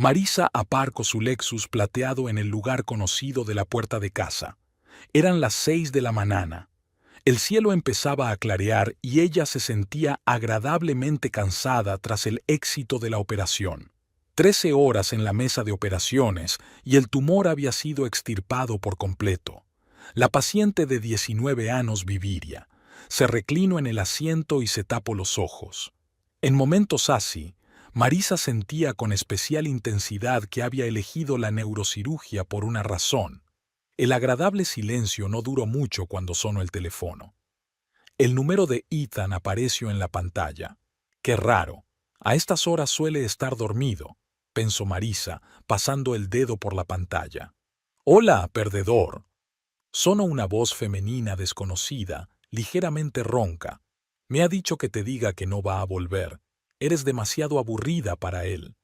Marisa aparcó su Lexus plateado en el lugar conocido de la puerta de casa. Eran las 6 de la mañana. El cielo empezaba a clarear y ella se sentía agradablemente cansada tras el éxito de la operación. 13 horas en la mesa de operaciones y el tumor había sido extirpado por completo. La paciente de 19 años viviría. Se reclinó en el asiento y se tapó los ojos. En momentos así, Marisa sentía con especial intensidad que había elegido la neurocirugía por una razón. El agradable silencio no duró mucho cuando sonó el teléfono. El número de Ethan apareció en la pantalla. Qué raro. A estas horas suele estar dormido, pensó Marisa, pasando el dedo por la pantalla. Hola, perdedor. Sonó una voz femenina desconocida, ligeramente ronca. Me ha dicho que te diga que no va a volver. Eres demasiado aburrida para él.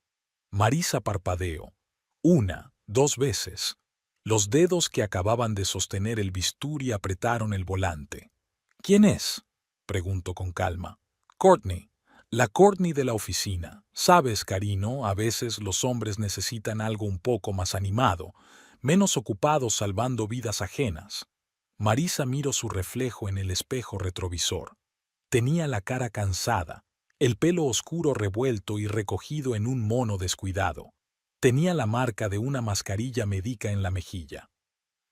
Marisa parpadeó. 1, 2 veces. Los dedos que acababan de sostener el bisturí apretaron el volante. ¿Quién es?, preguntó con calma. Courtney. La Courtney de la oficina. Sabes, cariño, a veces los hombres necesitan algo un poco más animado, menos ocupados salvando vidas ajenas. Marisa miró su reflejo en el espejo retrovisor. Tenía la cara cansada, el pelo oscuro revuelto y recogido en un mono descuidado. Tenía la marca de una mascarilla médica en la mejilla.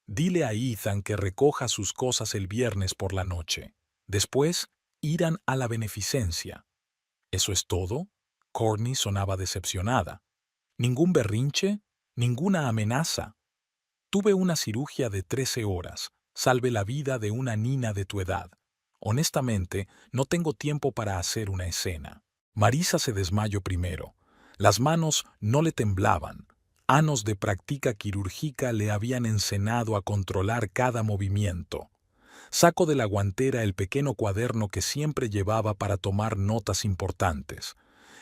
Dile a Ethan que recoja sus cosas el viernes por la noche. Después, irán a la beneficencia. ¿Eso es todo? Courtney sonaba decepcionada. ¿Ningún berrinche? ¿Ninguna amenaza? Tuve una cirugía de 13 horas. Salve la vida de una niña de tu edad. Honestamente, no tengo tiempo para hacer una escena. Marisa se desmayó primero. Las manos no le temblaban. Años de práctica quirúrgica le habían enseñado a controlar cada movimiento. Sacó de la guantera el pequeño cuaderno que siempre llevaba para tomar notas importantes.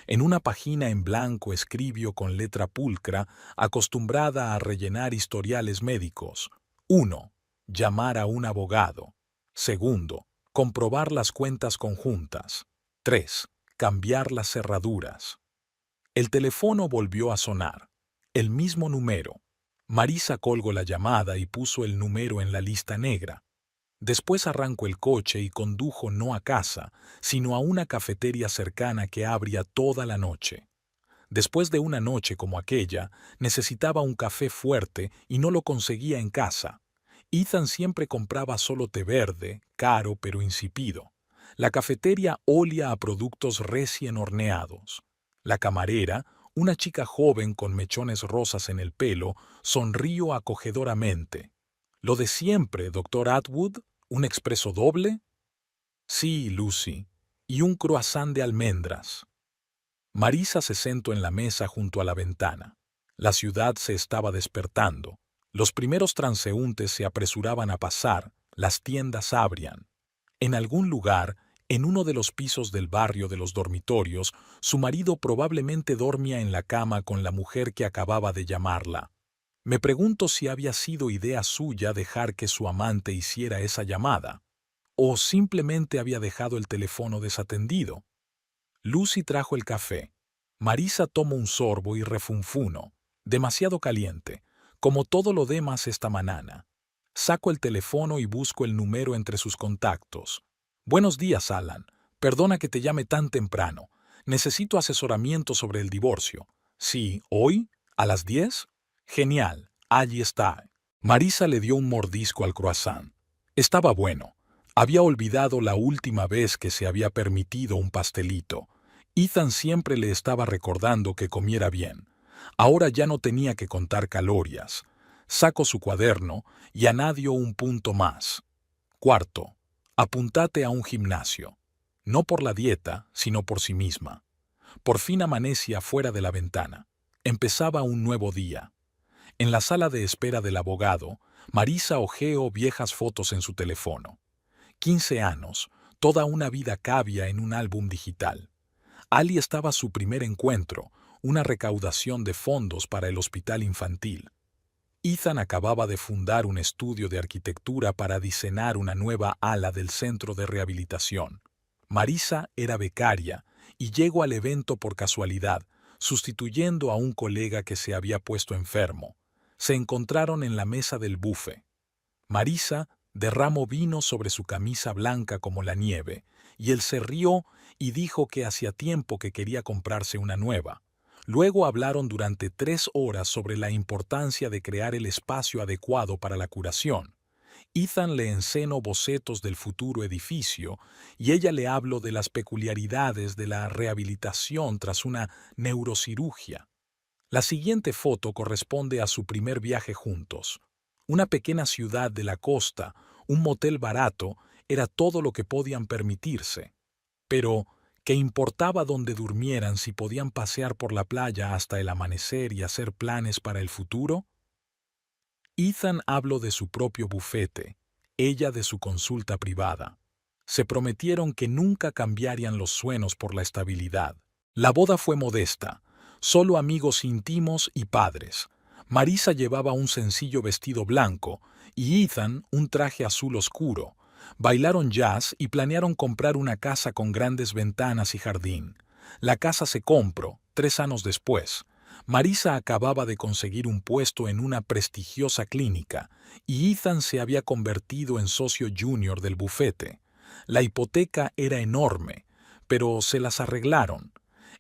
En una página en blanco escribió con letra pulcra, acostumbrada a rellenar historiales médicos. 1. Llamar a un abogado. 2. Comprobar las cuentas conjuntas. 3. Cambiar las cerraduras. El teléfono volvió a sonar. El mismo número. Marisa colgó la llamada y puso el número en la lista negra. Después arrancó el coche y condujo no a casa, sino a una cafetería cercana que abría toda la noche. Después de una noche como aquella, necesitaba un café fuerte y no lo conseguía en casa. Ethan siempre compraba solo té verde, caro pero insípido. La cafetería olía a productos recién horneados. La camarera, una chica joven con mechones rosas en el pelo, sonrió acogedoramente. «Lo de siempre, doctor Atwood, ¿un expreso doble?» «Sí, Lucy, y un croissant de almendras». Marisa se sentó en la mesa junto a la ventana. La ciudad se estaba despertando. Los primeros transeúntes se apresuraban a pasar, las tiendas abrían. En algún lugar, en uno de los pisos del barrio de los dormitorios, su marido probablemente dormía en la cama con la mujer que acababa de llamarla. Me pregunto si había sido idea suya dejar que su amante hiciera esa llamada, o simplemente había dejado el teléfono desatendido. Lucy trajo el café. Marisa tomó un sorbo y refunfuno, demasiado caliente, como todo lo demás esta mañana. Saco el teléfono y busco el número entre sus contactos. «Buenos días, Alan. Perdona que te llame tan temprano. Necesito asesoramiento sobre el divorcio. Sí, ¿hoy? ¿A las 10? Genial, allí está». Marisa le dio un mordisco al croissant. Estaba bueno. Había olvidado la última vez que se había permitido un pastelito. Ethan siempre le estaba recordando que comiera bien. Ahora ya no tenía que contar calorías. Sacó su cuaderno y añadió un punto más. 4. Apúntate a un gimnasio. No por la dieta, sino por sí misma. Por fin amanecía fuera de la ventana. Empezaba un nuevo día. En la sala de espera del abogado, Marisa hojeó viejas fotos en su teléfono. 15 años, toda una vida cabía en un álbum digital. Ali estaba su primer encuentro, una recaudación de fondos para el hospital infantil. Ethan acababa de fundar un estudio de arquitectura para diseñar una nueva ala del centro de rehabilitación. Marisa era becaria y llegó al evento por casualidad, sustituyendo a un colega que se había puesto enfermo. Se encontraron en la mesa del buffet. Marisa derramó vino sobre su camisa blanca como la nieve, y él se rió y dijo que hacía tiempo que quería comprarse una nueva. Luego hablaron durante 3 horas sobre la importancia de crear el espacio adecuado para la curación. Ethan le enseñó bocetos del futuro edificio y ella le habló de las peculiaridades de la rehabilitación tras una neurocirugía. La siguiente foto corresponde a su primer viaje juntos. Una pequeña ciudad de la costa, un motel barato, era todo lo que podían permitirse. Pero, ¿qué importaba dónde durmieran si podían pasear por la playa hasta el amanecer y hacer planes para el futuro? Ethan habló de su propio bufete, ella de su consulta privada. Se prometieron que nunca cambiarían los sueños por la estabilidad. La boda fue modesta, solo amigos íntimos y padres. Marisa llevaba un sencillo vestido blanco y Ethan un traje azul oscuro. Bailaron jazz y planearon comprar una casa con grandes ventanas y jardín. La casa se compró 3 años después. Marisa acababa de conseguir un puesto en una prestigiosa clínica y Ethan se había convertido en socio junior del bufete. La hipoteca era enorme, pero se las arreglaron.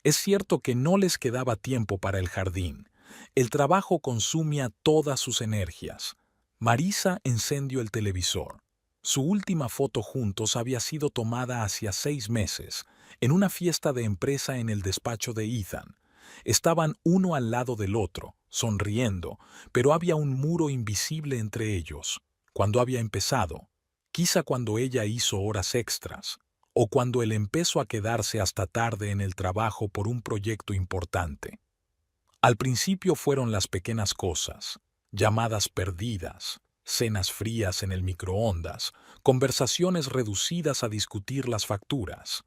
Es cierto que no les quedaba tiempo para el jardín. El trabajo consumía todas sus energías. Marisa encendió el televisor. Su última foto juntos había sido tomada hacía 6 meses, en una fiesta de empresa en el despacho de Ethan. Estaban uno al lado del otro, sonriendo, pero había un muro invisible entre ellos. ¿Cuándo había empezado? Quizá cuando ella hizo horas extras, o cuando él empezó a quedarse hasta tarde en el trabajo por un proyecto importante. Al principio fueron las pequeñas cosas, llamadas perdidas, cenas frías en el microondas, conversaciones reducidas a discutir las facturas.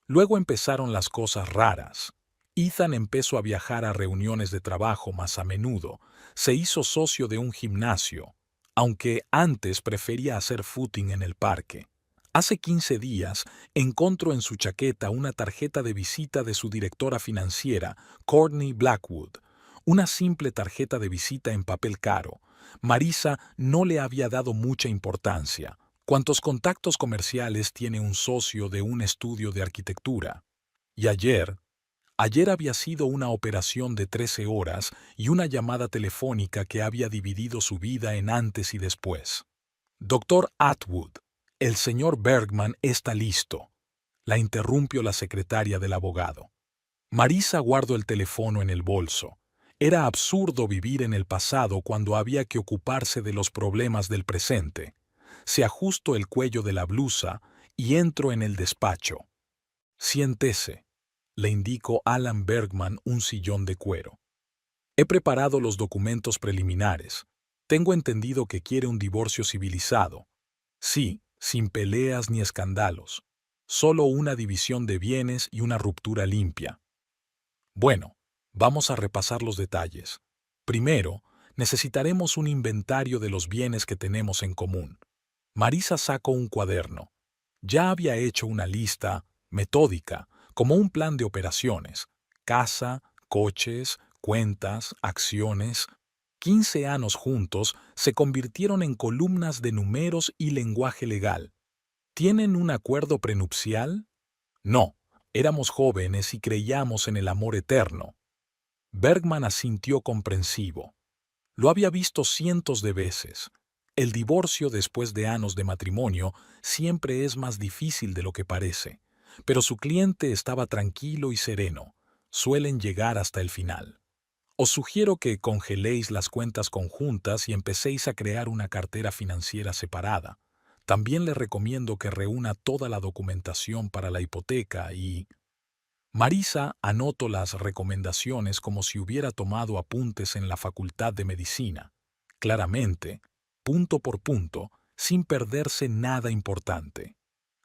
Luego empezaron las cosas raras. Ethan empezó a viajar a reuniones de trabajo más a menudo, se hizo socio de un gimnasio, aunque antes prefería hacer footing en el parque. Hace 15 días encontró en su chaqueta una tarjeta de visita de su directora financiera, Courtney Blackwood, una simple tarjeta de visita en papel caro. Marisa no le había dado mucha importancia. ¿Cuántos contactos comerciales tiene un socio de un estudio de arquitectura? Y ayer había sido una operación de 13 horas y una llamada telefónica que había dividido su vida en antes y después. Doctor Atwood, el señor Bergman está listo. La interrumpió la secretaria del abogado. Marisa guardó el teléfono en el bolso. Era absurdo vivir en el pasado cuando había que ocuparse de los problemas del presente. Se ajustó el cuello de la blusa y entró en el despacho. Siéntese, le indicó Alan Bergman un sillón de cuero. He preparado los documentos preliminares. Tengo entendido que quiere un divorcio civilizado. Sí, sin peleas ni escándalos. Solo una división de bienes y una ruptura limpia. Bueno, vamos a repasar los detalles. Primero, necesitaremos un inventario de los bienes que tenemos en común. Marisa sacó un cuaderno. Ya había hecho una lista metódica, como un plan de operaciones. Casa, coches, cuentas, acciones. 15 años juntos se convirtieron en columnas de números y lenguaje legal. ¿Tienen un acuerdo prenupcial? No, éramos jóvenes y creíamos en el amor eterno. Bergman asintió comprensivo. Lo había visto cientos de veces. El divorcio después de años de matrimonio siempre es más difícil de lo que parece, pero su cliente estaba tranquilo y sereno. Suelen llegar hasta el final. Os sugiero que congeléis las cuentas conjuntas y empecéis a crear una cartera financiera separada. También le recomiendo que reúna toda la documentación para la hipoteca y... Marisa anotó las recomendaciones como si hubiera tomado apuntes en la Facultad de Medicina. Claramente, punto por punto, sin perderse nada importante.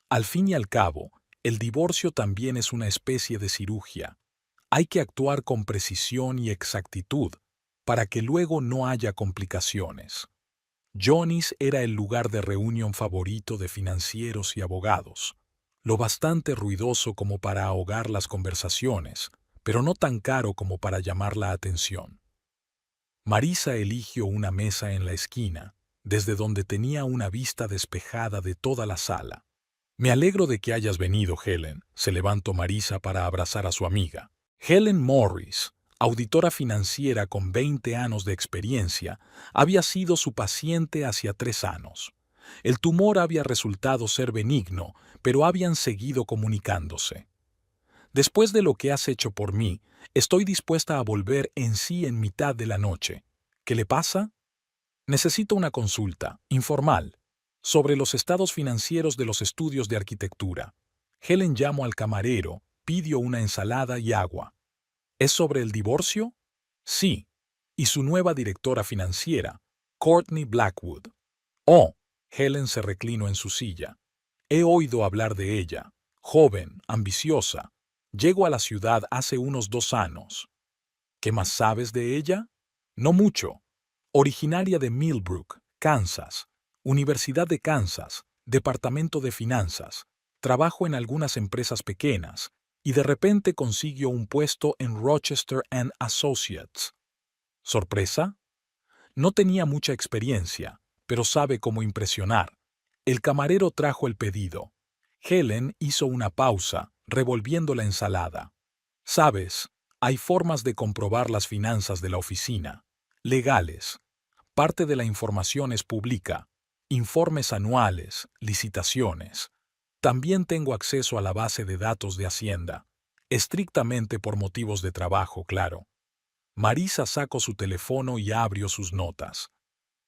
Al fin y al cabo, el divorcio también es una especie de cirugía. Hay que actuar con precisión y exactitud para que luego no haya complicaciones. Johnny's era el lugar de reunión favorito de financieros y abogados, lo bastante ruidoso como para ahogar las conversaciones, pero no tan caro como para llamar la atención. Marisa eligió una mesa en la esquina, desde donde tenía una vista despejada de toda la sala. Me alegro de que hayas venido, Helen. Se levantó Marisa para abrazar a su amiga. Helen Morris, auditora financiera con 20 años de experiencia, había sido su paciente hacía 3 años. El tumor había resultado ser benigno, pero habían seguido comunicándose. Después de lo que has hecho por mí, estoy dispuesta a volver en sí en mitad de la noche. ¿Qué le pasa? Necesito una consulta, informal, sobre los estados financieros de los estudios de arquitectura. Helen llamó al camarero, pidió una ensalada y agua. ¿Es sobre el divorcio? Sí. Y su nueva directora financiera, Courtney Blackwood. Oh, Helen se reclinó en su silla. He oído hablar de ella. Joven, ambiciosa. Llegó a la ciudad hace unos 2 años. ¿Qué más sabes de ella? No mucho. Originaria de Millbrook, Kansas. Universidad de Kansas, Departamento de Finanzas. Trabajó en algunas empresas pequeñas y de repente consiguió un puesto en Rochester and Associates. ¿Sorpresa? No tenía mucha experiencia, pero sabe cómo impresionar. El camarero trajo el pedido. Helen hizo una pausa, revolviendo la ensalada. Sabes, hay formas de comprobar las finanzas de la oficina. Legales. Parte de la información es pública. Informes anuales, licitaciones. También tengo acceso a la base de datos de Hacienda. Estrictamente por motivos de trabajo, claro. Marisa sacó su teléfono y abrió sus notas.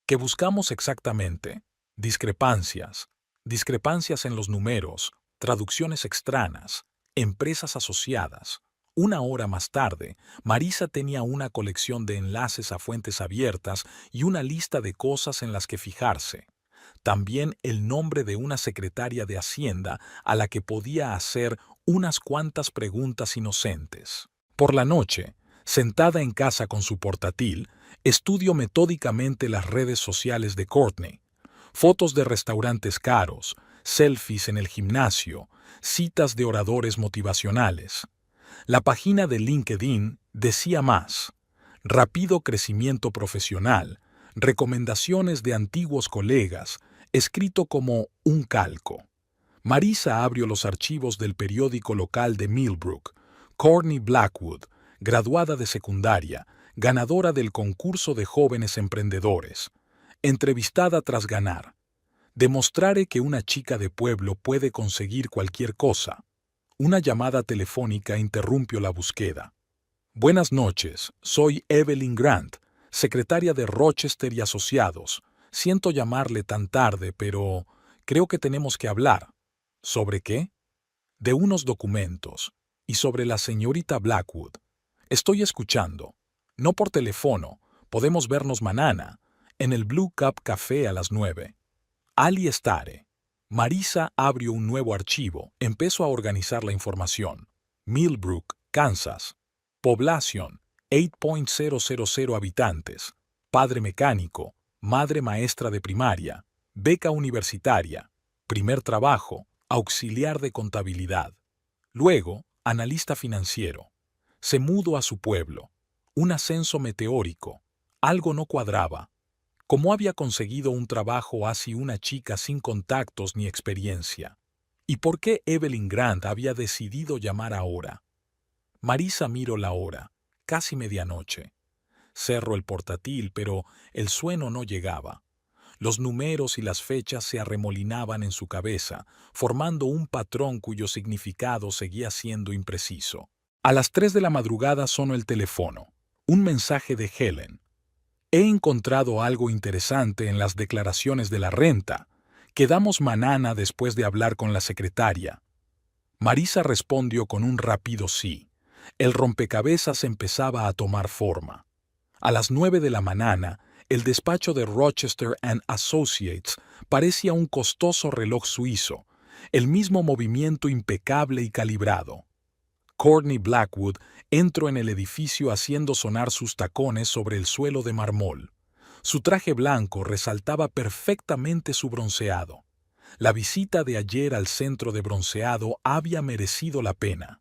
¿Qué buscamos exactamente? Discrepancias. Discrepancias en los números, traducciones extrañas, empresas asociadas. 1 hora más tarde, Marisa tenía una colección de enlaces a fuentes abiertas y una lista de cosas en las que fijarse. También el nombre de una secretaria de Hacienda a la que podía hacer unas cuantas preguntas inocentes. Por la noche, sentada en casa con su portátil, estudió metódicamente las redes sociales de Courtney. Fotos de restaurantes caros, selfies en el gimnasio, citas de oradores motivacionales. La página de LinkedIn decía más: rápido crecimiento profesional, recomendaciones de antiguos colegas, escrito como un calco. Marisa abrió los archivos del periódico local de Millbrook. Courtney Blackwood, graduada de secundaria, ganadora del concurso de jóvenes emprendedores. Entrevistada tras ganar. Demostraré que una chica de pueblo puede conseguir cualquier cosa. Una llamada telefónica interrumpió la búsqueda. Buenas noches, soy Evelyn Grant, secretaria de Rochester y Asociados. Siento llamarle tan tarde, pero creo que tenemos que hablar. ¿Sobre qué? De unos documentos, y sobre la señorita Blackwood. Estoy escuchando. No por teléfono, podemos vernos mañana, en el Blue Cup Café a las 9. Ali estaré. Marisa abrió un nuevo archivo, empezó a organizar la información. Millbrook, Kansas. Población, 8.000 habitantes. Padre mecánico, madre maestra de primaria, beca universitaria. Primer trabajo, auxiliar de contabilidad. Luego, analista financiero. Se mudó a su pueblo. Un ascenso meteórico. Algo no cuadraba. ¿Cómo había conseguido un trabajo así una chica sin contactos ni experiencia? ¿Y por qué Evelyn Grant había decidido llamar ahora? Marisa miró la hora, casi medianoche. Cerró el portátil, pero el sueño no llegaba. Los números y las fechas se arremolinaban en su cabeza, formando un patrón cuyo significado seguía siendo impreciso. A las 3 de la madrugada sonó el teléfono. Un mensaje de Helen. He encontrado algo interesante en las declaraciones de la renta. Quedamos mañana después de hablar con la secretaria. Marisa respondió con un rápido sí. El rompecabezas empezaba a tomar forma. A las 9 de la mañana, el despacho de Rochester and Associates parecía un costoso reloj suizo, el mismo movimiento impecable y calibrado. Courtney Blackwood entró en el edificio haciendo sonar sus tacones sobre el suelo de mármol. Su traje blanco resaltaba perfectamente su bronceado. La visita de ayer al centro de bronceado había merecido la pena.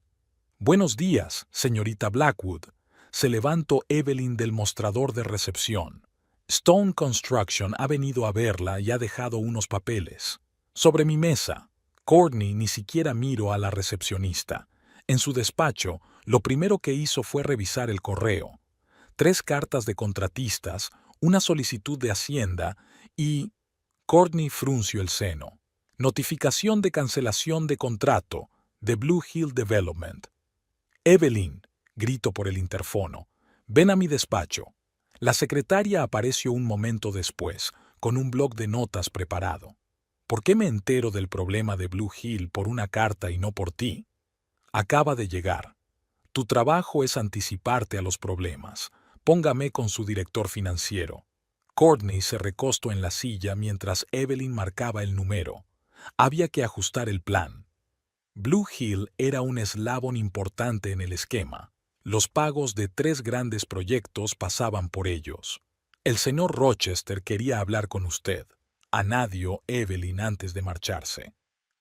Buenos días, señorita Blackwood. Se levantó Evelyn del mostrador de recepción. Stone Construction ha venido a verla y ha dejado unos papeles. Sobre mi mesa. Courtney ni siquiera miró a la recepcionista. En su despacho, lo primero que hizo fue revisar el correo. 3 cartas de contratistas, una solicitud de Hacienda y... Courtney frunció el seno. Notificación de cancelación de contrato de Blue Hill Development. Evelyn, gritó por el interfono, ven a mi despacho. La secretaria apareció un momento después, con un bloc de notas preparado. ¿Por qué me entero del problema de Blue Hill por una carta y no por ti? Acaba de llegar. Tu trabajo es anticiparte a los problemas. Póngame con su director financiero. Courtney se recostó en la silla mientras Evelyn marcaba el número. Había que ajustar el plan. Blue Hill era un eslabón importante en el esquema. Los pagos de 3 grandes proyectos pasaban por ellos. El señor Rochester quería hablar con usted. Añadió Evelyn antes de marcharse.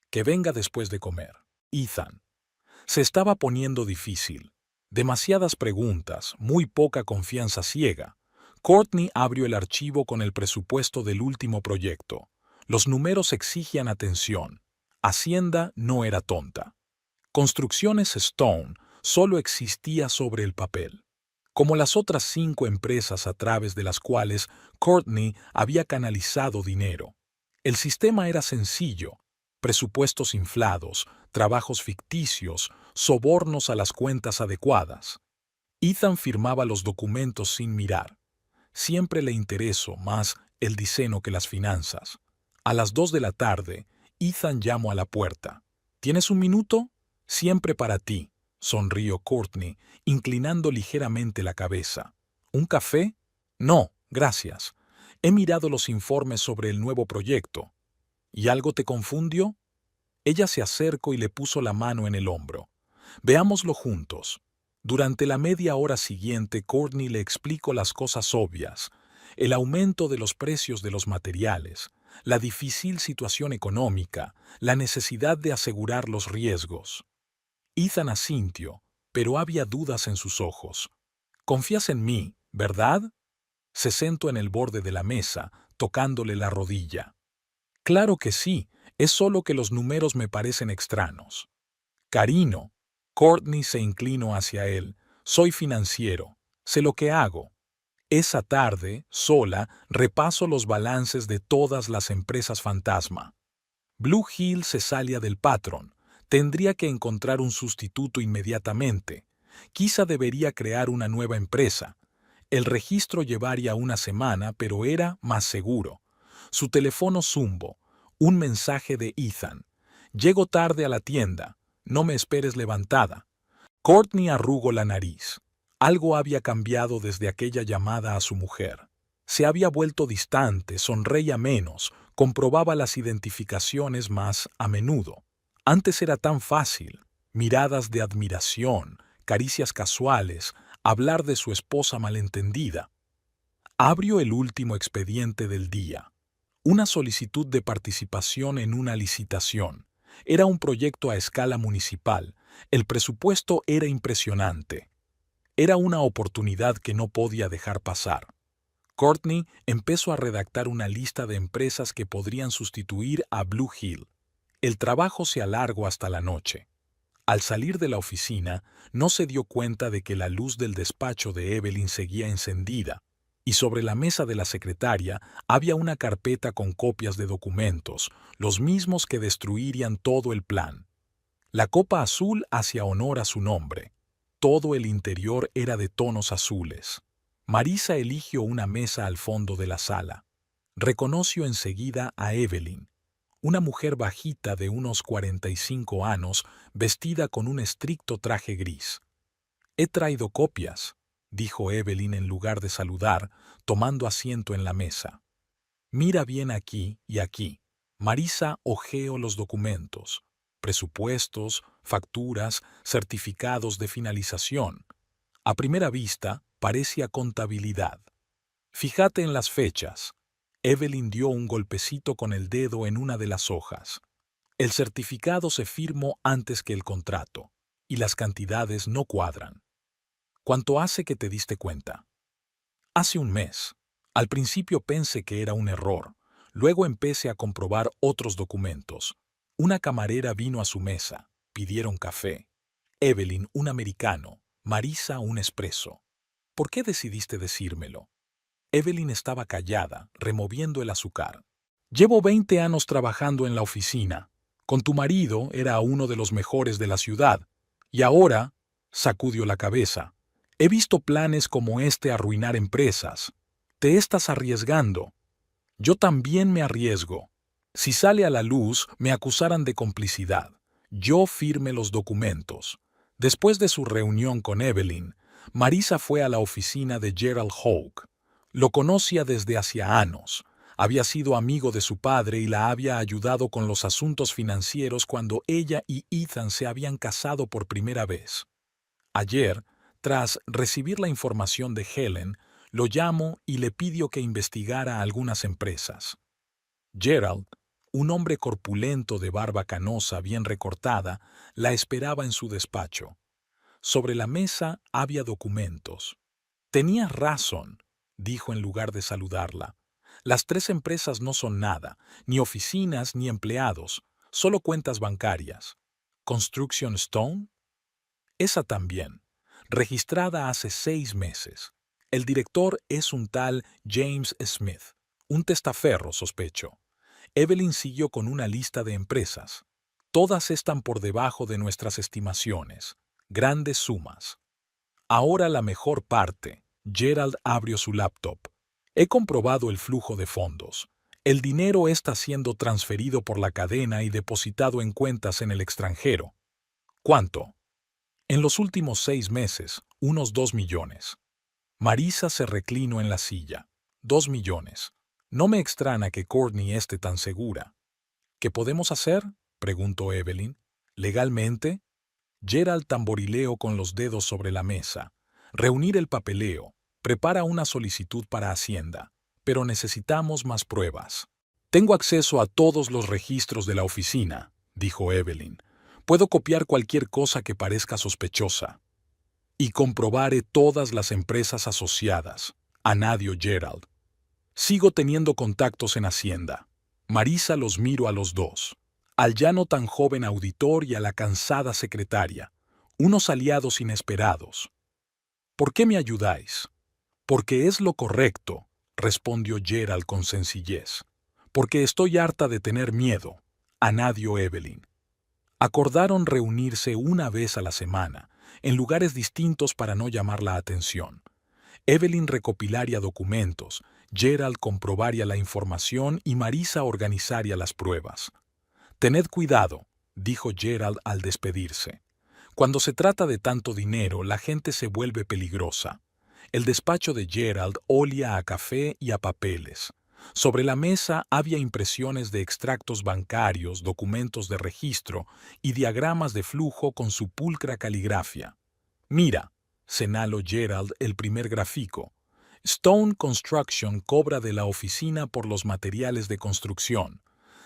Que venga después de comer. Ethan. Se estaba poniendo difícil. Demasiadas preguntas, muy poca confianza ciega. Courtney abrió el archivo con el presupuesto del último proyecto. Los números exigían atención. Hacienda no era tonta. Construcciones Stone solo existía sobre el papel. Como las otras 5 empresas a través de las cuales Courtney había canalizado dinero. El sistema era sencillo. Presupuestos inflados, trabajos ficticios, sobornos a las cuentas adecuadas. Ethan firmaba los documentos sin mirar. Siempre le interesó más el diseño que las finanzas. A las 2 de la tarde, Ethan llamó a la puerta. ¿Tienes un minuto? Siempre para ti, sonrió Courtney, inclinando ligeramente la cabeza. ¿Un café? No, gracias. He mirado los informes sobre el nuevo proyecto. ¿Y algo te confundió? Ella se acercó y le puso la mano en el hombro. Veámoslo juntos. Durante la media hora siguiente, Courtney le explicó las cosas obvias. El aumento de los precios de los materiales, la difícil situación económica, la necesidad de asegurar los riesgos. Ethan asintió, pero había dudas en sus ojos. «Confías en mí, ¿verdad?» Se sentó en el borde de la mesa, tocándole la rodilla. «Claro que sí, es solo que los números me parecen extraños». «Cariño». Courtney se inclinó hacia él. «Soy financiero. Sé lo que hago». Esa tarde, sola, repaso los balances de todas las empresas fantasma. Blue Hill se salía del patrón. Tendría que encontrar un sustituto inmediatamente. Quizá debería crear una nueva empresa. El registro llevaría una semana, pero era más seguro. Su teléfono zumbó. Un mensaje de Ethan. «Llego tarde a la tienda. No me esperes levantada». Courtney arrugó la nariz. Algo había cambiado desde aquella llamada a su mujer. Se había vuelto distante, sonreía menos, comprobaba las identificaciones más a menudo. Antes era tan fácil. Miradas de admiración, caricias casuales, hablar de su esposa malentendida. Abrió el último expediente del día. Una solicitud de participación en una licitación. Era un proyecto a escala municipal. El presupuesto era impresionante. Era una oportunidad que no podía dejar pasar. Courtney empezó a redactar una lista de empresas que podrían sustituir a Blue Hill. El trabajo se alargó hasta la noche. Al salir de la oficina, no se dio cuenta de que la luz del despacho de Evelyn seguía encendida, y sobre la mesa de la secretaria había una carpeta con copias de documentos, los mismos que destruirían todo el plan. La copa azul hacía honor a su nombre. Todo el interior era de tonos azules. Marisa eligió una mesa al fondo de la sala. Reconoció enseguida a Evelyn, una mujer bajita de unos 45 años, vestida con un estricto traje gris. «He traído copias», dijo Evelyn en lugar de saludar, tomando asiento en la mesa. «Mira bien aquí y aquí». Marisa hojeó los documentos. Presupuestos, facturas, certificados de finalización. A primera vista, parecía contabilidad. «Fíjate en las fechas». Evelyn dio un golpecito con el dedo en una de las hojas. «El certificado se firmó antes que el contrato. y las cantidades no cuadran. ¿Cuánto hace que te diste cuenta? Hace un mes. Al principio pensé que era un error. Luego empecé a comprobar otros documentos. Una camarera vino a su mesa. Pidieron café. Evelyn, un americano. Marisa, un espresso. ¿Por qué decidiste decírmelo? Evelyn estaba callada, removiendo el azúcar. Llevo 20 años trabajando en la oficina. Con tu marido era uno de los mejores de la ciudad. Y ahora, sacudió la cabeza. He visto planes como este arruinar empresas. Te estás arriesgando. Yo también me arriesgo. Si sale a la luz, me acusarán de complicidad. Yo firme los documentos. Después de su reunión con Evelyn, Marisa fue a la oficina de Gerald Hogue. Lo conocía desde hacía años. Había sido amigo de su padre y la había ayudado con los asuntos financieros cuando ella y Ethan se habían casado por primera vez. Ayer, tras recibir la información de Helen, lo llamó y le pidió que investigara algunas empresas. Gerald, un hombre corpulento de barba canosa bien recortada, la esperaba en su despacho. Sobre la mesa había documentos. «Tenías razón», dijo en lugar de saludarla. «Las 3 empresas no son nada, ni oficinas ni empleados, solo cuentas bancarias. ¿Construction Stone?» Esa también, registrada hace 6 meses. El director es un tal James Smith, un testaferro, sospecho. Evelyn siguió con una lista de empresas. Todas están por debajo de nuestras estimaciones. Grandes sumas. Ahora la mejor parte. Gerald abrió su laptop. He comprobado el flujo de fondos. El dinero está siendo transferido por la cadena y depositado en cuentas en el extranjero. ¿Cuánto? En los últimos 6 meses, unos 2 millones. Marisa se reclinó en la silla. 2 millones. No me extraña que Courtney esté tan segura. ¿Qué podemos hacer?, preguntó Evelyn. ¿Legalmente? Gerald tamborileó con los dedos sobre la mesa. Reunir el papeleo. Prepara una solicitud para Hacienda. Pero necesitamos más pruebas. Tengo acceso a todos los registros de la oficina, dijo Evelyn. Puedo copiar cualquier cosa que parezca sospechosa. Y comprobaré todas las empresas asociadas, añadió Gerald. Sigo teniendo contactos en Hacienda. Marisa los miró a los dos. Al ya no tan joven auditor y a la cansada secretaria. Unos aliados inesperados. ¿Por qué me ayudáis? Porque es lo correcto, respondió Gerald con sencillez. Porque estoy harta de tener miedo, añadió Evelyn. Acordaron reunirse una vez a la semana, en lugares distintos para no llamar la atención. Evelyn recopilaría documentos, Gerald comprobaría la información y Marisa organizaría las pruebas. «Tened cuidado», dijo Gerald al despedirse. «Cuando se trata de tanto dinero, la gente se vuelve peligrosa». El despacho de Gerald olía a café y a papeles. Sobre la mesa había impresiones de extractos bancarios, documentos de registro y diagramas de flujo con su pulcra caligrafia. «Mira», señaló Gerald el primer gráfico. «Stone Construction cobra de la oficina por los materiales de construcción.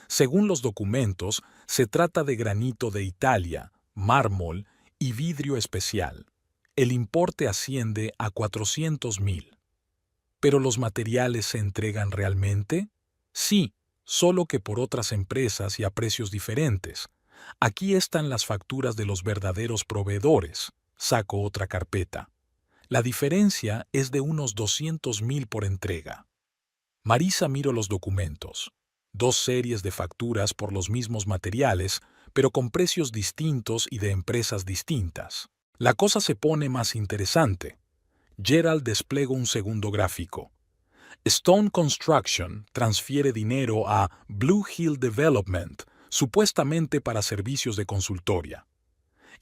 Según los documentos, se trata de granito de Italia, mármol y vidrio especial. El importe asciende a 400.000. ¿Pero los materiales se entregan realmente? Sí, solo que por otras empresas y a precios diferentes. Aquí están las facturas de los verdaderos proveedores. Saco otra carpeta. La diferencia es de unos 200.000 por entrega». Marisa miró los documentos. 2 series de facturas por los mismos materiales, pero con precios distintos y de empresas distintas. La cosa se pone más interesante. Gerald desplegó un segundo gráfico. Stone Construction transfiere dinero a Blue Hill Development, supuestamente para servicios de consultoría.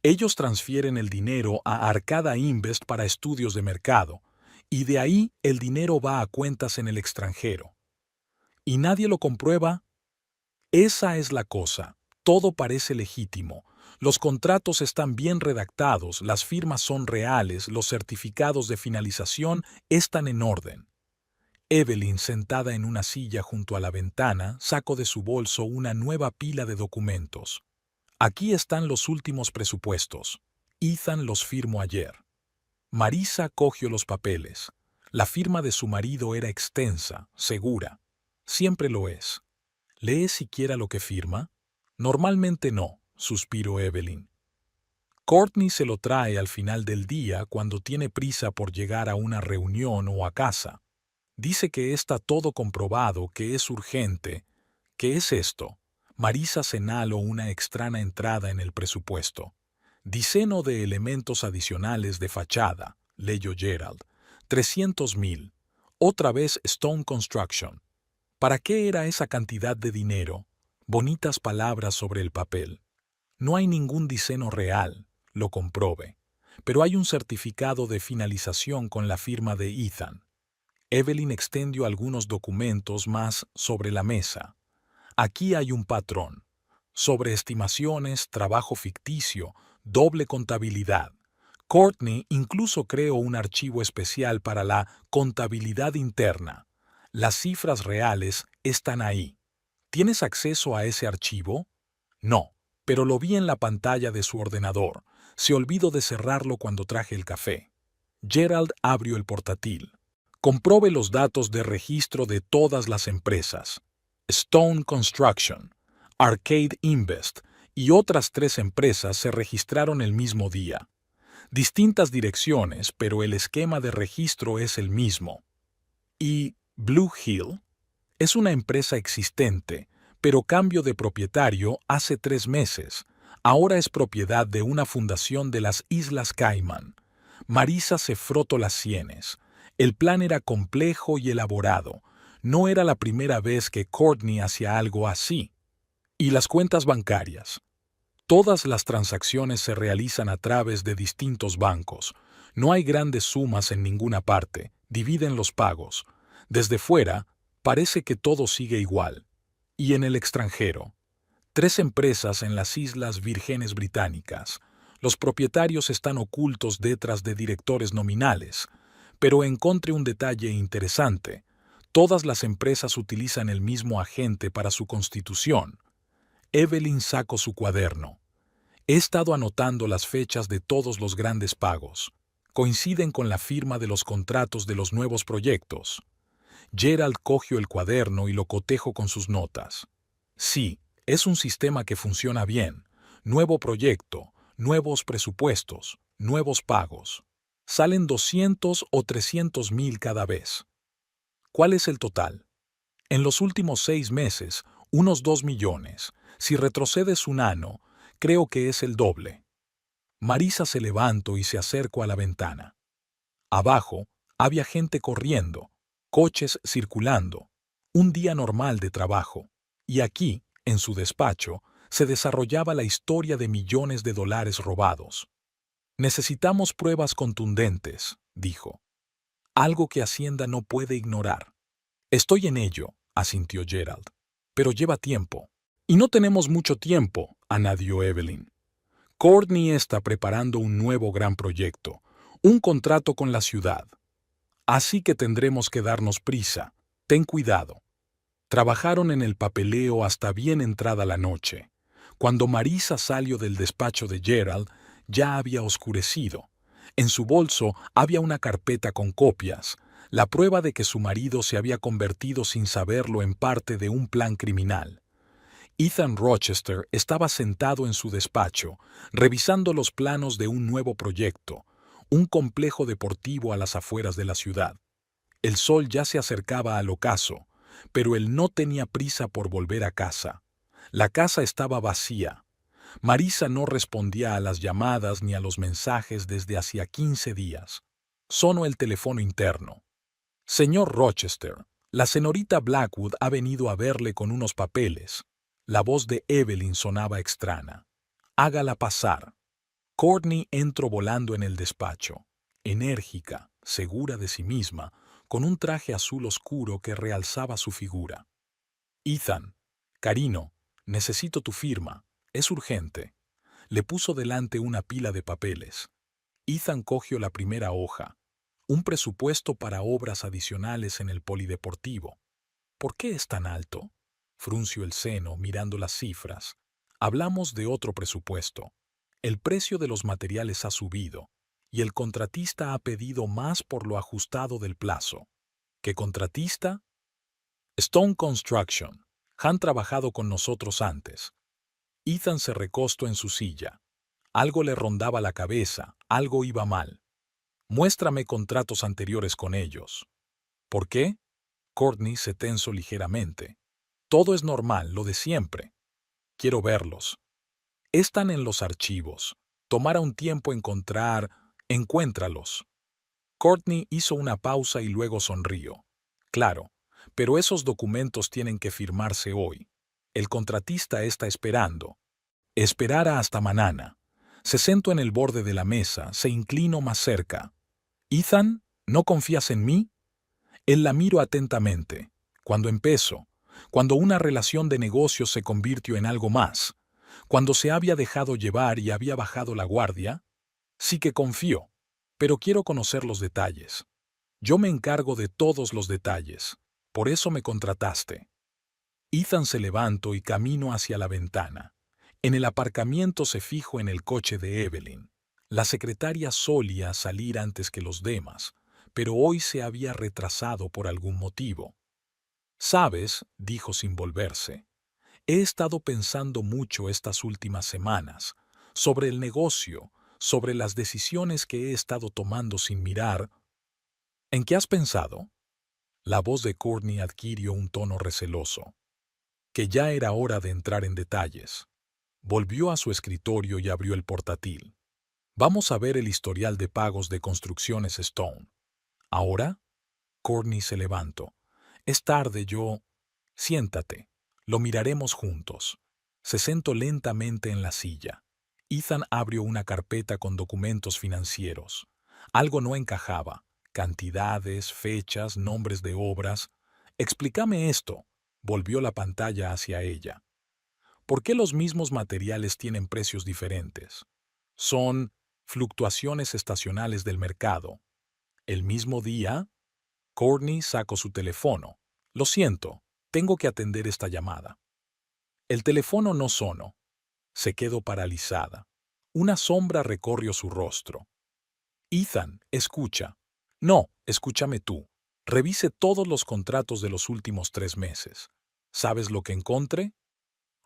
Ellos transfieren el dinero a Arcada Invest para estudios de mercado, y de ahí el dinero va a cuentas en el extranjero. ¿Y nadie lo comprueba? Esa es la cosa. Todo parece legítimo. Los contratos están bien redactados, las firmas son reales, los certificados de finalización están en orden. Evelyn, sentada en una silla junto a la ventana, sacó de su bolso una nueva pila de documentos. «Aquí están los últimos presupuestos. Ethan los firmó ayer. Marisa cogió los papeles. La firma de su marido era extensa, segura. Siempre lo es. ¿Lee siquiera lo que firma? Normalmente no, suspiró Evelyn. Courtney se lo trae al final del día cuando tiene prisa por llegar a una reunión o a casa. Dice que está todo comprobado, que es urgente. ¿Qué es esto? Marisa señaló una extraña entrada en el presupuesto. Diseño de elementos adicionales de fachada, leyó Gerald. 300,000. Otra vez Stone Construction. ¿Para qué era esa cantidad de dinero? Bonitas palabras sobre el papel. No hay ningún diseño real, lo comprobé. Pero hay un certificado de finalización con la firma de Ethan. Evelyn extendió algunos documentos más sobre la mesa. Aquí hay un patrón. Sobreestimaciones, trabajo ficticio, doble contabilidad. Courtney incluso creó un archivo especial para la contabilidad interna. Las cifras reales están ahí. ¿Tienes acceso a ese archivo? No, pero lo vi en la pantalla de su ordenador. Se olvidó de cerrarlo cuando traje el café. Gerald abrió el portátil. Comprobe los datos de registro de todas las empresas. Stone Construction, Arcade Invest y otras 3 empresas se registraron el mismo día. Distintas direcciones, pero el esquema de registro es el mismo. ¿Y Blue Hill? Es una empresa existente, pero cambio de propietario hace 3 meses. Ahora es propiedad de una fundación de las Islas Caimán. Marisa se frotó las sienes. El plan era complejo y elaborado. No era la primera vez que Courtney hacía algo así. Y las cuentas bancarias. Todas las transacciones se realizan a través de distintos bancos. No hay grandes sumas en ninguna parte. Dividen los pagos. Desde fuera, parece que todo sigue igual. Y en el extranjero. 3 empresas en las Islas Vírgenes Británicas. Los propietarios están ocultos detrás de directores nominales. Pero encontré un detalle interesante. Todas las empresas utilizan el mismo agente para su constitución. Evelyn sacó su cuaderno. He estado anotando las fechas de todos los grandes pagos. Coinciden con la firma de los contratos de los nuevos proyectos. Gerald cogió el cuaderno y lo cotejó con sus notas. Sí, es un sistema que funciona bien. Nuevo proyecto, nuevos presupuestos, nuevos pagos. Salen 200 o 300,000 cada vez. ¿Cuál es el total? En los últimos 6 meses, unos 2 millones. Si retrocedes un año, creo que es el doble. Marisa se levantó y se acercó a la ventana. Abajo, había gente corriendo, coches circulando. Un día normal de trabajo. Y aquí, en su despacho, se desarrollaba la historia de millones de dólares robados. Necesitamos pruebas contundentes, dijo. Algo que Hacienda no puede ignorar. Estoy en ello, asintió Gerald. Pero lleva tiempo. Y no tenemos mucho tiempo, añadió Evelyn. Courtney está preparando un nuevo gran proyecto, un contrato con la ciudad. Así que tendremos que darnos prisa. Ten cuidado. Trabajaron en el papeleo hasta bien entrada la noche. Cuando Marisa salió del despacho de Gerald, ya había oscurecido. En su bolso había una carpeta con copias, la prueba de que su marido se había convertido sin saberlo en parte de un plan criminal. Ethan Rochester estaba sentado en su despacho, revisando los planos de un nuevo proyecto, un complejo deportivo a las afueras de la ciudad. El sol ya se acercaba al ocaso, pero él no tenía prisa por volver a casa. La casa estaba vacía. Marisa no respondía a las llamadas ni a los mensajes desde hacía 15 días. Sonó el teléfono interno. Señor Rochester, la señorita Blackwood ha venido a verle con unos papeles. La voz de Evelyn sonaba extraña. Hágala pasar. Courtney entró volando en el despacho, enérgica, segura de sí misma, con un traje azul oscuro que realzaba su figura. Ethan, cariño, necesito tu firma. Es urgente. Le puso delante una pila de papeles. Ethan cogió la primera hoja. Un presupuesto para obras adicionales en el polideportivo. ¿Por qué es tan alto? Frunció el ceño mirando las cifras. Hablamos de otro presupuesto. El precio de los materiales ha subido y el contratista ha pedido más por lo ajustado del plazo. ¿Qué contratista? Stone Construction. Han trabajado con nosotros antes. Ethan se recostó en su silla. Algo le rondaba la cabeza, algo iba mal. Muéstrame contratos anteriores con ellos. ¿Por qué? Courtney se tensó ligeramente. Todo es normal, lo de siempre. Quiero verlos. Están en los archivos. Tomará un tiempo encontrar. Encuéntralos. Courtney hizo una pausa y luego sonrió. Claro, pero esos documentos tienen que firmarse hoy. El contratista está esperando. Esperará hasta mañana. Se sentó en el borde de la mesa, se inclinó más cerca. Ethan, ¿no confías en mí? Él la miró atentamente. Cuando empezó, cuando una relación de negocios se convirtió en algo más, cuando se había dejado llevar y había bajado la guardia, sí que confío, pero quiero conocer los detalles. Yo me encargo de todos los detalles. Por eso me contrataste. Ethan se levantó y caminó hacia la ventana. En el aparcamiento se fijó en el coche de Evelyn. La secretaria solía salir antes que los demás, pero hoy se había retrasado por algún motivo. «Sabes», dijo sin volverse, «he estado pensando mucho estas últimas semanas, sobre el negocio, sobre las decisiones que he estado tomando sin mirar». «¿En qué has pensado?» La voz de Courtney adquirió un tono receloso. Que ya era hora de entrar en detalles. Volvió a su escritorio y abrió el portátil. «Vamos a ver el historial de pagos de Construcciones Stone». «¿Ahora?» Courtney se levantó. «Es tarde, yo...» «Siéntate. Lo miraremos juntos». Se sentó lentamente en la silla. Ethan abrió una carpeta con documentos financieros. Algo no encajaba. Cantidades, fechas, nombres de obras. «Explícame esto». Volvió la pantalla hacia ella. ¿Por qué los mismos materiales tienen precios diferentes? Son fluctuaciones estacionales del mercado. El mismo día, Courtney sacó su teléfono. «Lo siento, tengo que atender esta llamada». El teléfono no sonó. Se quedó paralizada. Una sombra recorrió su rostro. «Ethan, escucha». «No, escúchame tú. Revise todos los contratos de los últimos 3 meses. ¿Sabes lo que encontré?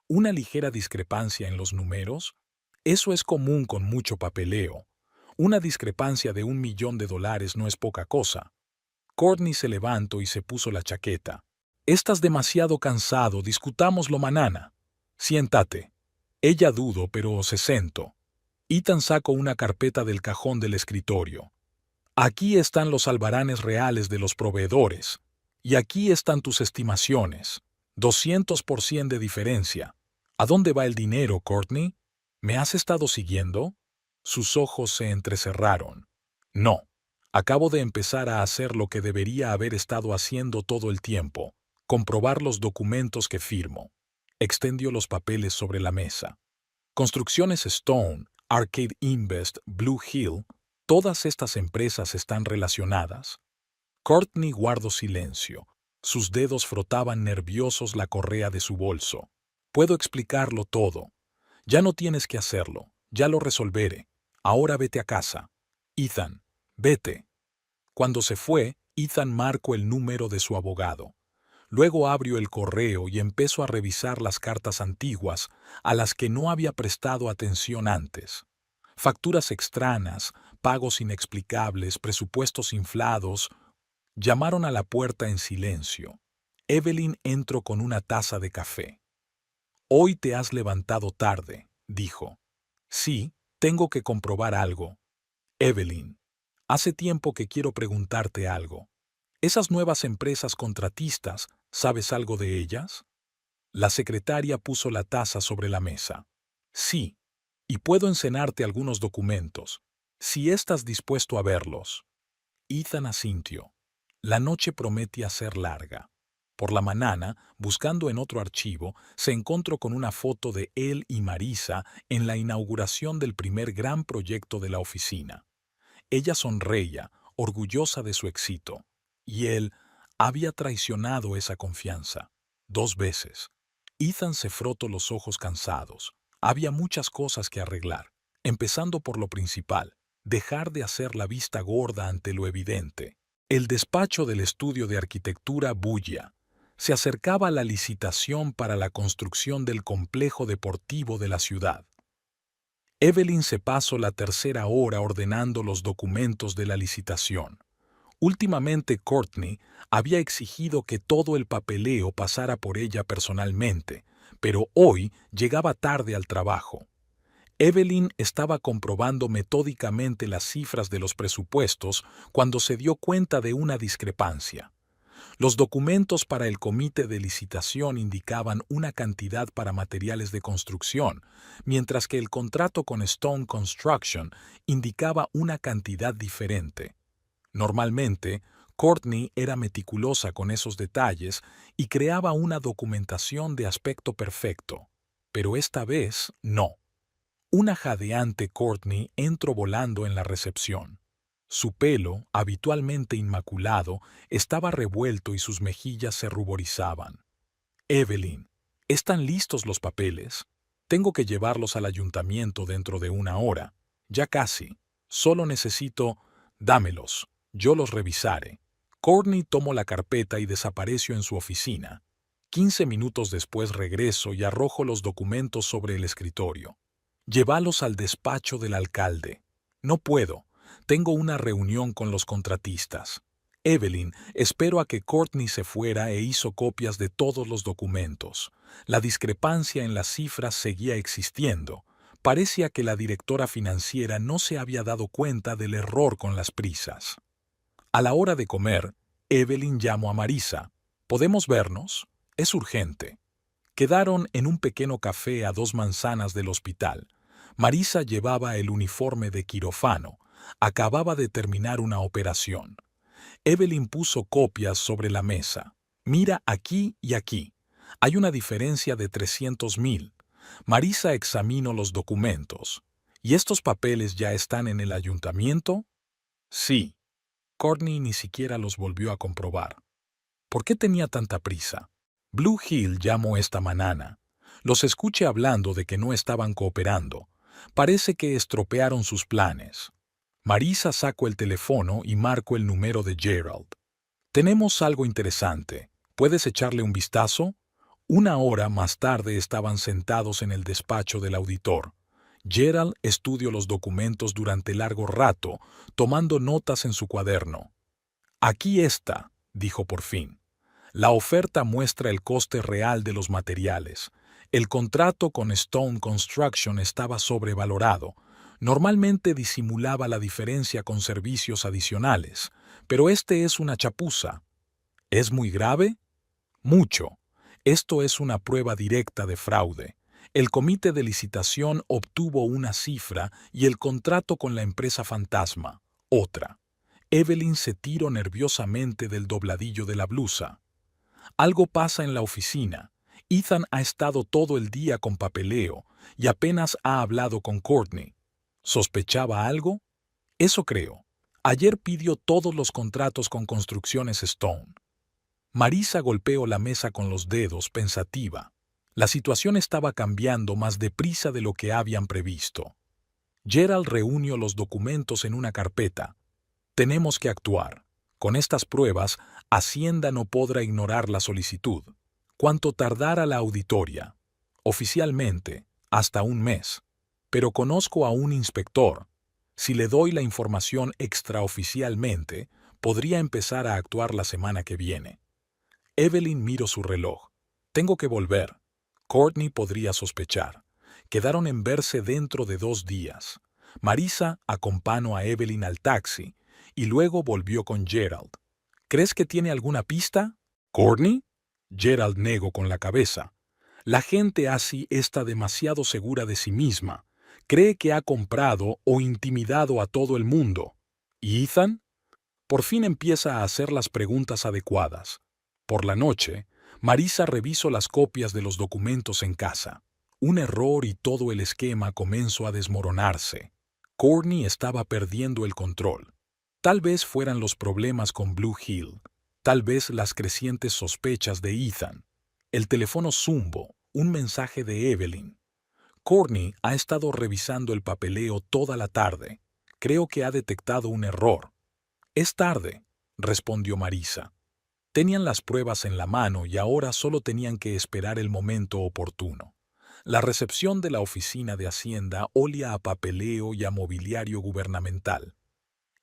Una ligera discrepancia en los números. Eso es común con mucho papeleo. Una discrepancia de $1.000.000 no es poca cosa». Courtney se levantó y se puso la chaqueta. «Estás demasiado cansado, discutámoslo mañana». «Siéntate». Ella dudó, pero se sentó. Ethan sacó una carpeta del cajón del escritorio. «Aquí están los albaranes reales de los proveedores. Y aquí están tus estimaciones. 200% de diferencia. ¿A dónde va el dinero, Courtney? ¿Me has estado siguiendo?» Sus ojos se entrecerraron. «No. Acabo de empezar a hacer lo que debería haber estado haciendo todo el tiempo. Comprobar los documentos que firmo». Extendió los papeles sobre la mesa. Construcciones Stone, Arcade Invest, Blue Hill, todas estas empresas están relacionadas. Courtney guardó silencio. Sus dedos frotaban nerviosos la correa de su bolso. «Puedo explicarlo todo. Ya no tienes que hacerlo. Ya lo resolveré. Ahora vete a casa. Ethan, vete». Cuando se fue, Ethan marcó el número de su abogado. Luego abrió el correo y empezó a revisar las cartas antiguas a las que no había prestado atención antes. Facturas extrañas, pagos inexplicables, presupuestos inflados. Llamaron a la puerta en silencio. Evelyn entró con una taza de café. «Hoy te has levantado tarde», dijo. «Sí, tengo que comprobar algo». «Evelyn, hace tiempo que quiero preguntarte algo. Esas nuevas empresas contratistas, ¿sabes algo de ellas?» La secretaria puso la taza sobre la mesa. «Sí, y puedo enseñarte algunos documentos, si estás dispuesto a verlos». Ethan asintió. La noche prometía ser larga. Por la mañana, buscando en otro archivo, se encontró con una foto de él y Marisa en la inauguración del primer gran proyecto de la oficina. Ella sonreía, orgullosa de su éxito, y él había traicionado esa confianza 2 veces. Ethan se frotó los ojos cansados. Había muchas cosas que arreglar. empezando por lo principal, dejar de hacer la vista gorda ante lo evidente. El despacho del estudio de arquitectura Bulla se acercaba a la licitación para la construcción del complejo deportivo de la ciudad. Evelyn se pasó la tercera hora ordenando los documentos de la licitación. Últimamente Courtney había exigido que todo el papeleo pasara por ella personalmente, pero hoy llegaba tarde al trabajo. Evelyn estaba comprobando metódicamente las cifras de los presupuestos cuando se dio cuenta de una discrepancia. Los documentos para el comité de licitación indicaban una cantidad para materiales de construcción, mientras que el contrato con Stone Construction indicaba una cantidad diferente. Normalmente, Courtney era meticulosa con esos detalles y creaba una documentación de aspecto perfecto, pero esta vez no. Una jadeante Courtney entró volando en la recepción. Su pelo, habitualmente inmaculado, estaba revuelto y sus mejillas se ruborizaban. «Evelyn, ¿están listos los papeles? Tengo que llevarlos al ayuntamiento dentro de una hora. Ya casi. Solo necesito... Dámelos. Yo los revisaré». Courtney tomó la carpeta y desapareció en su oficina. 15 minutos después regreso y arrojo los documentos sobre el escritorio. «Llévalos al despacho del alcalde». «No puedo. Tengo una reunión con los contratistas». Evelyn esperó a que Courtney se fuera e hizo copias de todos los documentos. La discrepancia en las cifras seguía existiendo. Parecía que la directora financiera no se había dado cuenta del error con las prisas. A la hora de comer, Evelyn llamó a Marisa. «¿Podemos vernos? Es urgente». Quedaron en un pequeño café a 2 manzanas del hospital. Marisa llevaba el uniforme de quirófano. Acababa de terminar una operación. Evelyn puso copias sobre la mesa. «Mira aquí y aquí. Hay una diferencia de 300,000. Marisa examinó los documentos. «¿Y estos papeles ya están en el ayuntamiento?» «Sí». Courtney ni siquiera los volvió a comprobar. ¿Por qué tenía tanta prisa? Blue Hill llamó esta mañana. Los escuché hablando de que no estaban cooperando. Parece que estropearon sus planes. Marisa sacó el teléfono y marcó el número de Gerald. «Tenemos algo interesante. ¿Puedes echarle un vistazo?» Una hora más tarde estaban sentados en el despacho del auditor. Gerald estudió los documentos durante largo rato, tomando notas en su cuaderno. «Aquí está», dijo por fin. La oferta muestra el coste real de los materiales. El contrato con Stone Construction estaba sobrevalorado. Normalmente disimulaba la diferencia con servicios adicionales, pero este es una chapuza. ¿Es muy grave? Mucho. Esto es una prueba directa de fraude. El comité de licitación obtuvo una cifra y el contrato con la empresa fantasma, otra. Evelyn se tiró nerviosamente del dobladillo de la blusa. Algo pasa en la oficina. Ethan ha estado todo el día con papeleo y apenas ha hablado con Courtney. ¿Sospechaba algo? Eso creo. Ayer pidió todos los contratos con Construcciones Stone. Marisa golpeó la mesa con los dedos, pensativa. La situación estaba cambiando más deprisa de lo que habían previsto. Gerald reunió los documentos en una carpeta. «Tenemos que actuar. Con estas pruebas, Hacienda no podrá ignorar la solicitud. ¿Cuánto tardará la auditoría?» «Oficialmente, hasta un mes. Pero conozco a un inspector. Si le doy la información extraoficialmente, podría empezar a actuar la semana que viene». Evelyn miró su reloj. «Tengo que volver. Courtney podría sospechar. Quedaron en verse dentro de 2 días. Marisa acompañó a Evelyn al taxi y luego volvió con Gerald. «¿Crees que tiene alguna pista?» «¿Courtney?» Gerald negó con la cabeza. «La gente así está demasiado segura de sí misma. Cree que ha comprado o intimidado a todo el mundo. ¿Y Ethan?» Por fin empieza a hacer las preguntas adecuadas. Por la noche, Marisa revisó las copias de los documentos en casa. Un error y todo el esquema comenzó a desmoronarse. Courtney estaba perdiendo el control. Tal vez fueran los problemas con Blue Hill. Tal vez las crecientes sospechas de Ethan. El teléfono zumbó, un mensaje de Evelyn. Courtney ha estado revisando el papeleo toda la tarde. Creo que ha detectado un error. Es tarde, respondió Marisa. Tenían las pruebas en la mano y ahora solo tenían que esperar el momento oportuno. La recepción de la oficina de Hacienda olía a papeleo y a mobiliario gubernamental.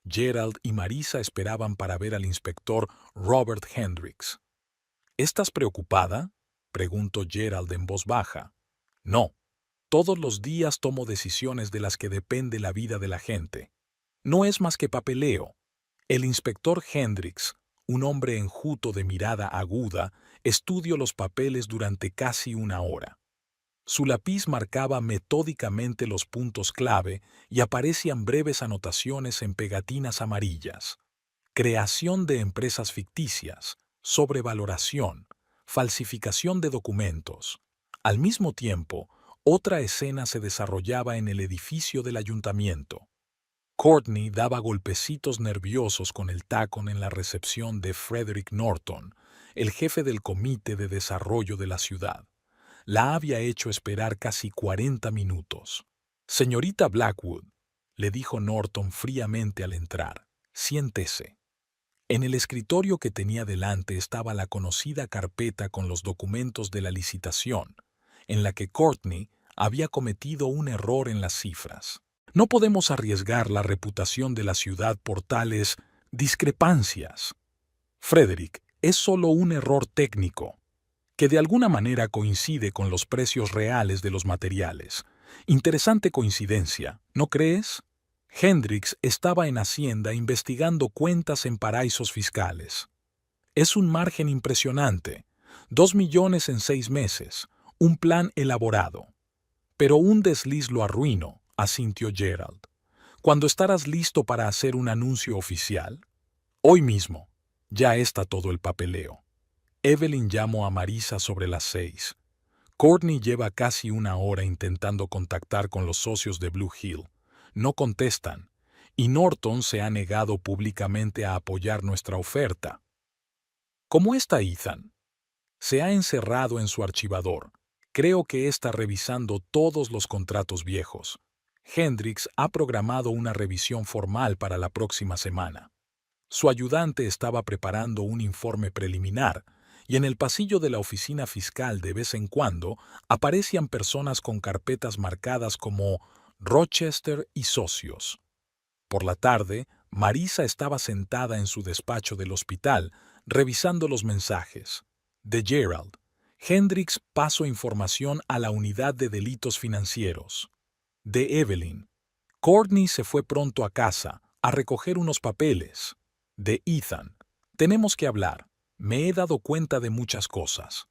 Gerald y Marisa esperaban para ver al inspector Robert Hendricks. ¿Estás preocupada?, preguntó Gerald en voz baja. No. Todos los días tomo decisiones de las que depende la vida de la gente. No es más que papeleo. El inspector Hendricks, un hombre enjuto de mirada aguda, estudió los papeles durante casi una hora. Su lápiz marcaba metódicamente los puntos clave y aparecían breves anotaciones en pegatinas amarillas. Creación de empresas ficticias, sobrevaloración, falsificación de documentos. Al mismo tiempo, otra escena se desarrollaba en el edificio del ayuntamiento. Courtney daba golpecitos nerviosos con el tacón en la recepción de Frederick Norton, el jefe del comité de desarrollo de la ciudad. La había hecho esperar casi 40 minutos. «Señorita Blackwood», le dijo Norton fríamente al entrar, «siéntese». En el escritorio que tenía delante estaba la conocida carpeta con los documentos de la licitación, en la que Courtney había cometido un error en las cifras. No podemos arriesgar la reputación de la ciudad por tales discrepancias. Frederick, es solo un error técnico, que de alguna manera coincide con los precios reales de los materiales. Interesante coincidencia, ¿no crees? Hendricks estaba en Hacienda investigando cuentas en paraísos fiscales. Es un margen impresionante. 2 millones en 6 meses. Un plan elaborado. Pero un desliz lo arruinó, asintió Gerald. ¿Cuándo estarás listo para hacer un anuncio oficial? Hoy mismo. Ya está todo el papeleo. Evelyn llamó a Marisa sobre las 6. Courtney lleva casi una hora intentando contactar con los socios de Blue Hill. No contestan, y Norton se ha negado públicamente a apoyar nuestra oferta. ¿Cómo está Ethan? Se ha encerrado en su archivador. Creo que está revisando todos los contratos viejos. Hendricks ha programado una revisión formal para la próxima semana. Su ayudante estaba preparando un informe preliminar, y en el pasillo de la oficina fiscal de vez en cuando aparecían personas con carpetas marcadas como Rochester y socios. Por la tarde, Marisa estaba sentada en su despacho del hospital, revisando los mensajes. De Gerald. Hendricks pasó información a la unidad de delitos financieros. De Evelyn. Courtney se fue pronto a casa, a recoger unos papeles. De Ethan. Tenemos que hablar. Me he dado cuenta de muchas cosas.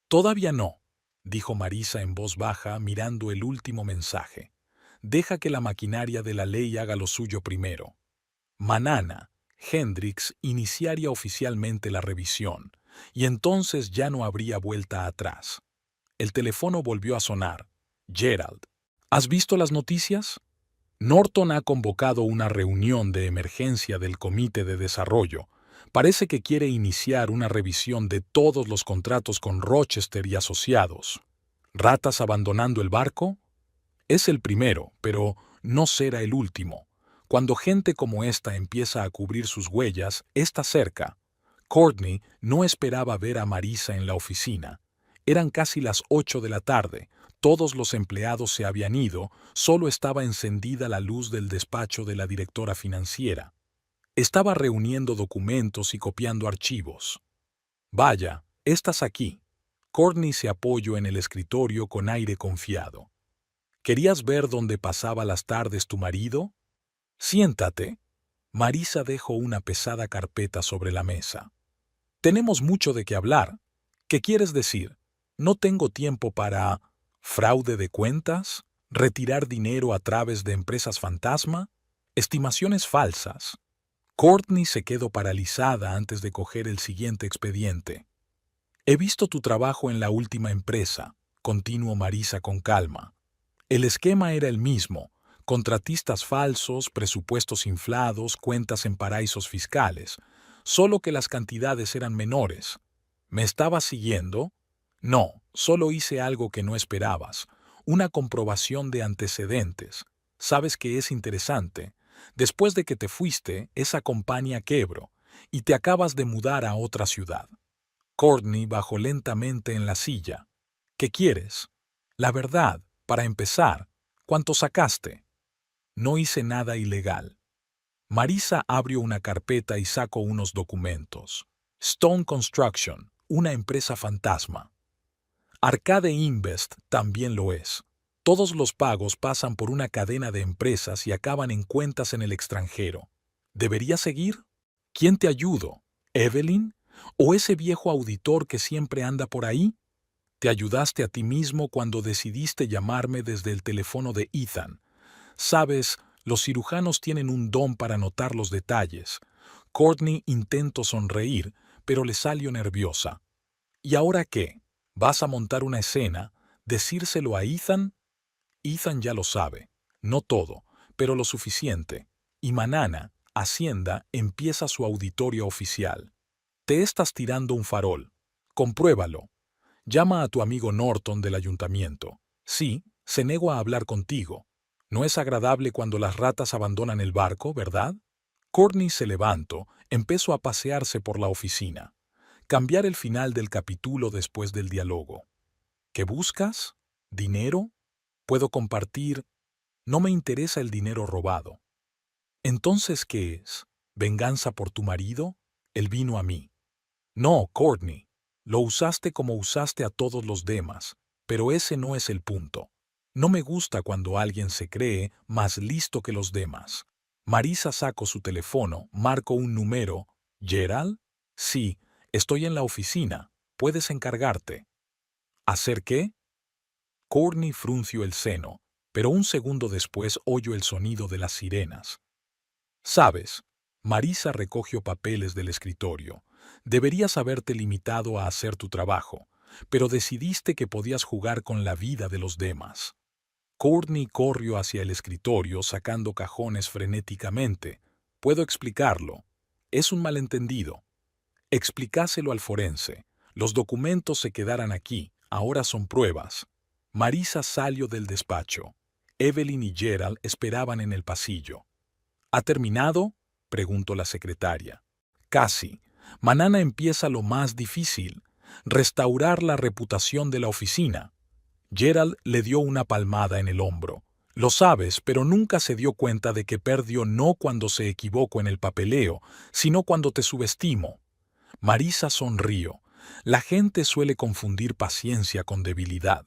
Todavía no, dijo Marisa en voz baja mirando el último mensaje. Deja que la maquinaria de la ley haga lo suyo primero. Mañana, Hendricks iniciaría oficialmente la revisión, y entonces ya no habría vuelta atrás. El teléfono volvió a sonar. Gerald. ¿Has visto las noticias? Norton ha convocado una reunión de emergencia del Comité de Desarrollo. Parece que quiere iniciar una revisión de todos los contratos con Rochester y asociados. ¿Ratas abandonando el barco? Es el primero, pero no será el último. Cuando gente como esta empieza a cubrir sus huellas, está cerca. Courtney no esperaba ver a Marisa en la oficina. Eran casi las 8 de la tarde. Todos los empleados se habían ido, solo estaba encendida la luz del despacho de la directora financiera. Estaba reuniendo documentos y copiando archivos. Vaya, estás aquí. Courtney se apoyó en el escritorio con aire confiado. ¿Querías ver dónde pasaba las tardes tu marido? Siéntate. Marisa dejó una pesada carpeta sobre la mesa. Tenemos mucho de qué hablar. ¿Qué quieres decir? No tengo tiempo para... ¿Fraude de cuentas? ¿Retirar dinero a través de empresas fantasma? ¿Estimaciones falsas? Courtney se quedó paralizada antes de coger el siguiente expediente. He visto tu trabajo en la última empresa, continuó Marisa con calma. El esquema era el mismo, contratistas falsos, presupuestos inflados, cuentas en paraísos fiscales, solo que las cantidades eran menores. ¿Me estabas siguiendo? No, solo hice algo que no esperabas, una comprobación de antecedentes. ¿Sabes qué es interesante? Después de que te fuiste, esa compañía quebró y te acabas de mudar a otra ciudad. Courtney bajó lentamente en la silla. ¿Qué quieres? La verdad, para empezar, ¿cuánto sacaste? No hice nada ilegal. Marisa abrió una carpeta y sacó unos documentos. Stone Construction, una empresa fantasma. Arcade Invest también lo es. Todos los pagos pasan por una cadena de empresas y acaban en cuentas en el extranjero. ¿Debería seguir? ¿Quién te ayudó? ¿Evelyn? ¿O ese viejo auditor que siempre anda por ahí? Te ayudaste a ti mismo cuando decidiste llamarme desde el teléfono de Ethan. Sabes, los cirujanos tienen un don para notar los detalles. Courtney intentó sonreír, pero le salió nerviosa. ¿Y ahora qué? ¿Vas a montar una escena? ¿Decírselo a Ethan? Ethan ya lo sabe. No todo, pero lo suficiente. Y mañana, Hacienda empieza su auditorio oficial. Te estás tirando un farol. Compruébalo. Llama a tu amigo Norton del ayuntamiento. Sí, se negó a hablar contigo. No es agradable cuando las ratas abandonan el barco, ¿verdad? Courtney se levantó, empezó a pasearse por la oficina. Cambiar el final del capítulo después del diálogo. ¿Qué buscas? ¿Dinero? ¿Puedo compartir? No me interesa el dinero robado. ¿Entonces qué es? ¿Venganza por tu marido? Él vino a mí. No, Courtney. Lo usaste como usaste a todos los demás, pero ese no es el punto. No me gusta cuando alguien se cree más listo que los demás. Marisa sacó su teléfono, marcó un número. ¿Gerald? Sí, estoy en la oficina. Puedes encargarte. ¿Hacer qué? Courtney frunció el seno, pero un segundo después oyó el sonido de las sirenas. ¿Sabes? Marisa recogió papeles del escritorio. Deberías haberte limitado a hacer tu trabajo, pero decidiste que podías jugar con la vida de los demás. Courtney corrió hacia el escritorio sacando cajones frenéticamente. Puedo explicarlo. Es un malentendido. Explicáselo al forense. Los documentos se quedarán aquí. Ahora son pruebas. Marisa salió del despacho. Evelyn y Gerald esperaban en el pasillo. ¿Ha terminado? Preguntó la secretaria. Casi. Mañana empieza lo más difícil. Restaurar la reputación de la oficina. Gerald le dio una palmada en el hombro. Lo sabes, pero nunca se dio cuenta de que perdió no cuando se equivocó en el papeleo, sino cuando te subestimo. Marisa sonrió. La gente suele confundir paciencia con debilidad.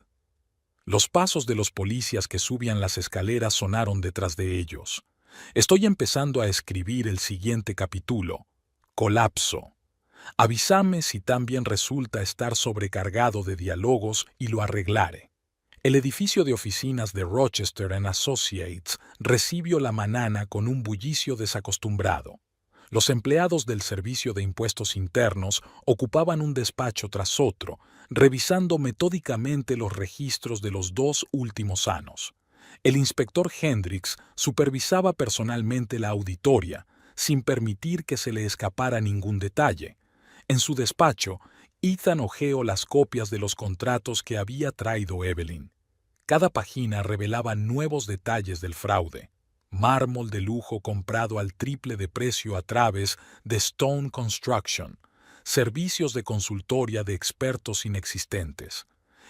Los pasos de los policías que subían las escaleras sonaron detrás de ellos. Estoy empezando a escribir el siguiente capítulo. Colapso. Avísame si también resulta estar sobrecargado de diálogos y lo arreglaré. El edificio de oficinas de Rochester & Associates recibió la mañana con un bullicio desacostumbrado. Los empleados del Servicio de Impuestos Internos ocupaban un despacho tras otro, revisando metódicamente los registros de los 2 últimos años. El inspector Hendricks supervisaba personalmente la auditoria, sin permitir que se le escapara ningún detalle. En su despacho, Ethan hojeó las copias de los contratos que había traído Evelyn. Cada página revelaba nuevos detalles del fraude. Mármol de lujo comprado al triple de precio a través de Stone Construction, servicios de consultoría de expertos inexistentes,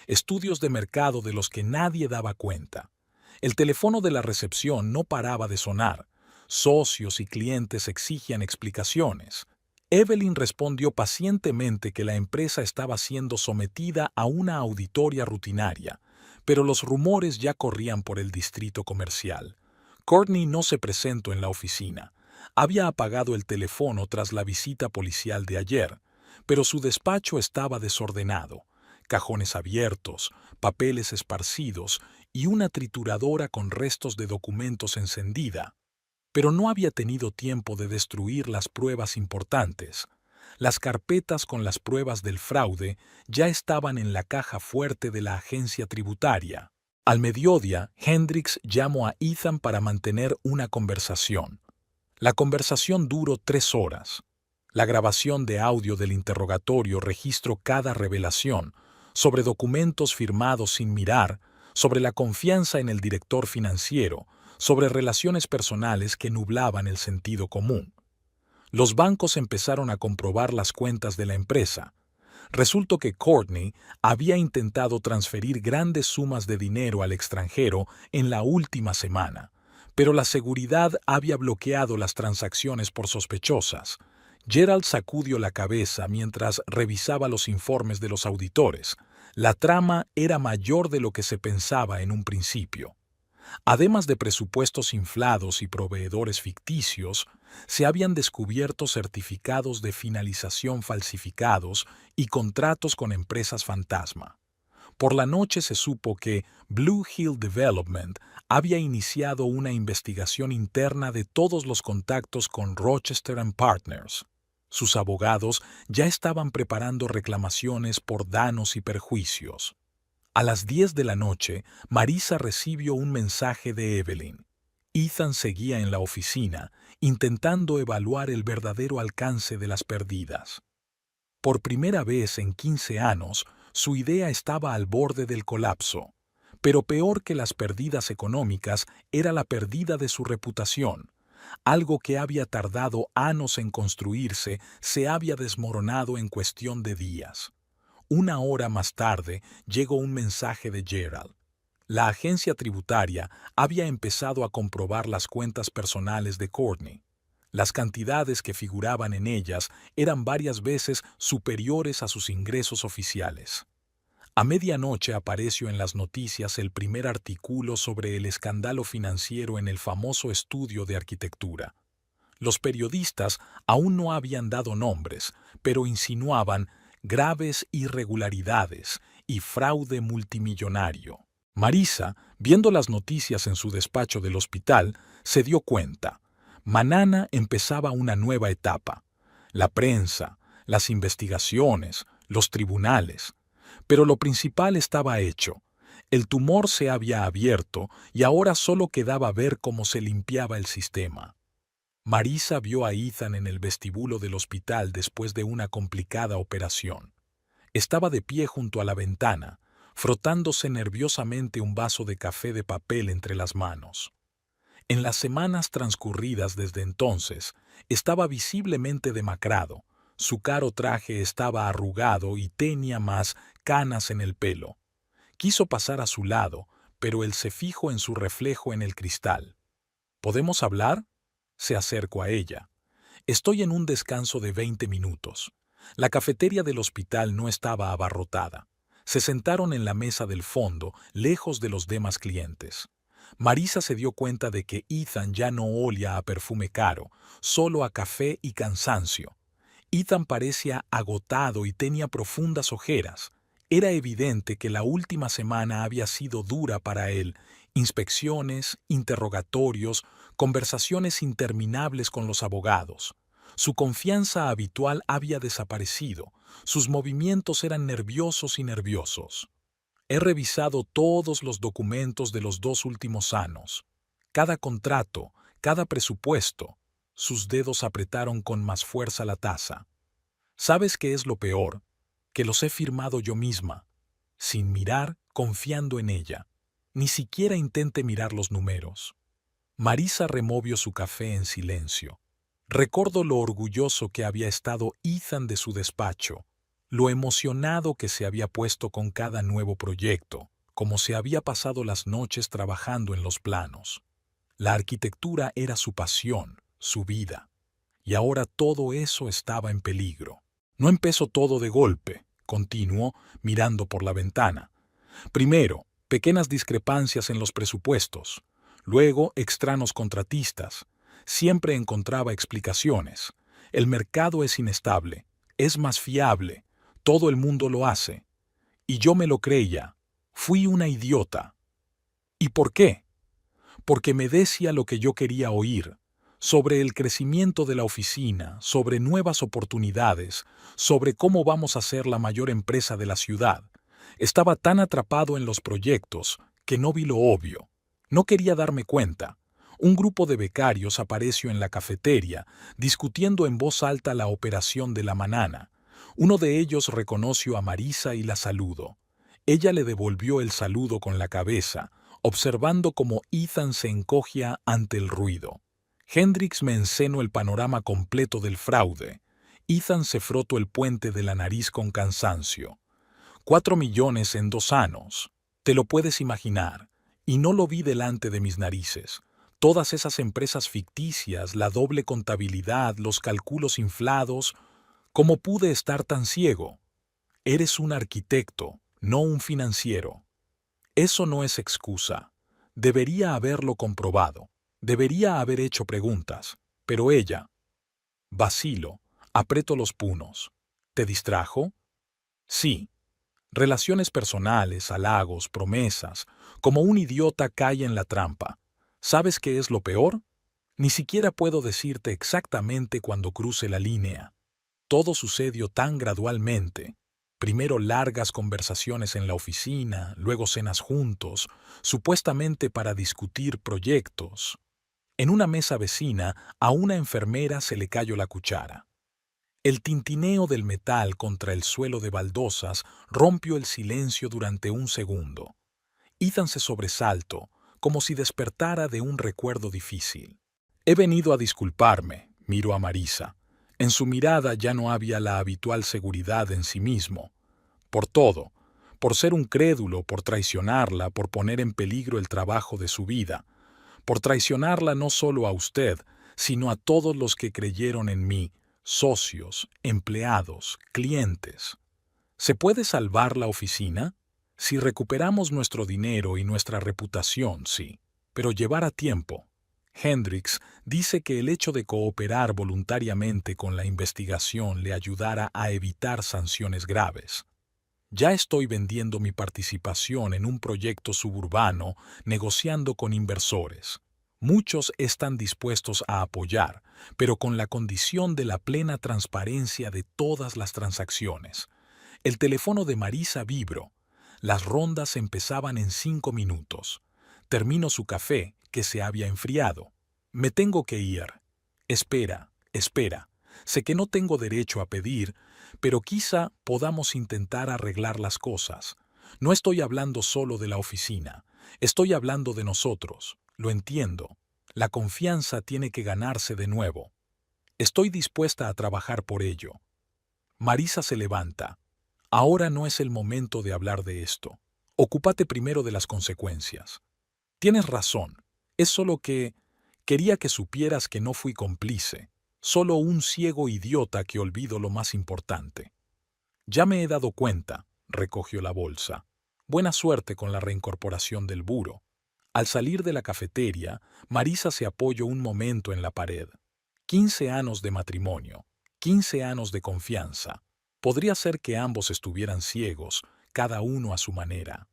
estudios de mercado de los que nadie daba cuenta. El teléfono de la recepción no paraba de sonar. Socios y clientes exigían explicaciones. Evelyn respondió pacientemente que la empresa estaba siendo sometida a una auditoría rutinaria, pero los rumores ya corrían por el distrito comercial. Courtney no se presentó en la oficina. Había apagado el teléfono tras la visita policial de ayer, pero su despacho estaba desordenado. Cajones abiertos, papeles esparcidos y una trituradora con restos de documentos encendida. Pero no había tenido tiempo de destruir las pruebas importantes. Las carpetas con las pruebas del fraude ya estaban en la caja fuerte de la agencia tributaria. Al mediodía, Hendricks llamó a Ethan para mantener una conversación. La conversación duró 3 horas. La grabación de audio del interrogatorio registró cada revelación sobre documentos firmados sin mirar, sobre la confianza en el director financiero, sobre relaciones personales que nublaban el sentido común. Los bancos empezaron a comprobar las cuentas de la empresa. Resultó que Courtney había intentado transferir grandes sumas de dinero al extranjero en la última semana, pero la seguridad había bloqueado las transacciones por sospechosas. Gerald sacudió la cabeza mientras revisaba los informes de los auditores. La trama era mayor de lo que se pensaba en un principio. Además de presupuestos inflados y proveedores ficticios, se habían descubierto certificados de finalización falsificados y contratos con empresas fantasma. Por la noche se supo que Blue Hill Development había iniciado una investigación interna de todos los contactos con Rochester & Partners. Sus abogados ya estaban preparando reclamaciones por daños y perjuicios. A las 10 de la noche, Marisa recibió un mensaje de Evelyn. Ethan seguía en la oficina, intentando evaluar el verdadero alcance de las pérdidas. Por primera vez en 15 años, su idea estaba al borde del colapso. Pero peor que las pérdidas económicas era la pérdida de su reputación. Algo que había tardado años en construirse se había desmoronado en cuestión de días. Una hora más tarde llegó un mensaje de Gerald. La agencia tributaria había empezado a comprobar las cuentas personales de Courtney. Las cantidades que figuraban en ellas eran varias veces superiores a sus ingresos oficiales. A medianoche apareció en las noticias el primer artículo sobre el escándalo financiero en el famoso estudio de arquitectura. Los periodistas aún no habían dado nombres, pero insinuaban graves irregularidades y fraude multimillonario. Marisa, viendo las noticias en su despacho del hospital, se dio cuenta. Mañana empezaba una nueva etapa. La prensa, las investigaciones, los tribunales. Pero lo principal estaba hecho. El tumor se había abierto y ahora solo quedaba ver cómo se limpiaba el sistema. Marisa vio a Ethan en el vestíbulo del hospital después de una complicada operación. Estaba de pie junto a la ventana, frotándose nerviosamente un vaso de café de papel entre las manos. En las semanas transcurridas desde entonces, estaba visiblemente demacrado. Su caro traje estaba arrugado y tenía más canas en el pelo. Quiso pasar a su lado, pero él se fijó en su reflejo en el cristal. ¿Podemos hablar? Se acercó a ella. Estoy en un descanso de 20 minutos. La cafetería del hospital no estaba abarrotada. Se sentaron en la mesa del fondo, lejos de los demás clientes. Marisa se dio cuenta de que Ethan ya no olía a perfume caro, solo a café y cansancio. Ethan parecía agotado y tenía profundas ojeras. Era evidente que la última semana había sido dura para él. Inspecciones, interrogatorios, conversaciones interminables con los abogados. Su confianza habitual había desaparecido. Sus movimientos eran nerviosos y nerviosos. He revisado todos los documentos de los 2 últimos años. Cada contrato, cada presupuesto. Sus dedos apretaron con más fuerza la taza. ¿Sabes qué es lo peor? Que los he firmado yo misma, sin mirar, confiando en ella. Ni siquiera intente mirar los números. Marisa removió su café en silencio. Recordó lo orgulloso que había estado Ethan de su despacho, lo emocionado que se había puesto con cada nuevo proyecto, como se había pasado las noches trabajando en los planos. La arquitectura era su pasión, su vida. Y ahora todo eso estaba en peligro. No empezó todo de golpe, continuó mirando por la ventana. Primero, pequeñas discrepancias en los presupuestos. Luego, extraños contratistas. Siempre encontraba explicaciones. El mercado es inestable, es más fiable. Todo el mundo lo hace. Y yo me lo creía. Fui una idiota. ¿Y por qué? Porque me decía lo que yo quería oír. Sobre el crecimiento de la oficina, sobre nuevas oportunidades, sobre cómo vamos a ser la mayor empresa de la ciudad. Estaba tan atrapado en los proyectos que no vi lo obvio. No quería darme cuenta. Un grupo de becarios apareció en la cafetería, discutiendo en voz alta la operación de la mañana. Uno de ellos reconoció a Marisa y la saludó. Ella le devolvió el saludo con la cabeza, observando cómo Ethan se encogía ante el ruido. Hendrix me enseñó el panorama completo del fraude. Ethan se frotó el puente de la nariz con cansancio. 4 millones en 2 años. Te lo puedes imaginar. Y no lo vi delante de mis narices. Todas esas empresas ficticias, la doble contabilidad, los cálculos inflados. ¿Cómo pude estar tan ciego? Eres un arquitecto, no un financiero. Eso no es excusa. Debería haberlo comprobado. Debería haber hecho preguntas. Pero ella... Vacilo. Aprieto los puños. ¿Te distrajo? Sí. Relaciones personales, halagos, promesas. Como un idiota cae en la trampa. ¿Sabes qué es lo peor? Ni siquiera puedo decirte exactamente cuándo cruce la línea. Todo sucedió tan gradualmente. Primero largas conversaciones en la oficina, luego cenas juntos, supuestamente para discutir proyectos. En una mesa vecina, a una enfermera se le cayó la cuchara. El tintineo del metal contra el suelo de baldosas rompió el silencio durante un segundo. Ethan se sobresaltó, como si despertara de un recuerdo difícil. He venido a disculparme, miró a Marisa. En su mirada ya no había la habitual seguridad en sí mismo. Por todo, por ser un crédulo, por traicionarla, por poner en peligro el trabajo de su vida, por traicionarla no solo a usted, sino a todos los que creyeron en mí, socios, empleados, clientes. ¿Se puede salvar la oficina? Si recuperamos nuestro dinero y nuestra reputación, sí, pero llevará tiempo. Hendrix dice que el hecho de cooperar voluntariamente con la investigación le ayudará a evitar sanciones graves. Ya estoy vendiendo mi participación en un proyecto suburbano, negociando con inversores. Muchos están dispuestos a apoyar, pero con la condición de la plena transparencia de todas las transacciones. El teléfono de Marisa vibró. Las rondas empezaban en 5 minutos. Termino su café, que se había enfriado. Me tengo que ir. Espera, espera. Sé que no tengo derecho a pedir, pero quizá podamos intentar arreglar las cosas. No estoy hablando solo de la oficina. Estoy hablando de nosotros. Lo entiendo. La confianza tiene que ganarse de nuevo. Estoy dispuesta a trabajar por ello. Marisa se levanta. Ahora no es el momento de hablar de esto. Ocúpate primero de las consecuencias. Tienes razón. Es solo que... Quería que supieras que no fui cómplice. Solo un ciego idiota que olvido lo más importante. Ya me he dado cuenta, recogió la bolsa. Buena suerte con la reincorporación del buro. Al salir de la cafetería, Marisa se apoyó un momento en la pared. 15 años de matrimonio, 15 años de confianza. Podría ser que ambos estuvieran ciegos, cada uno a su manera.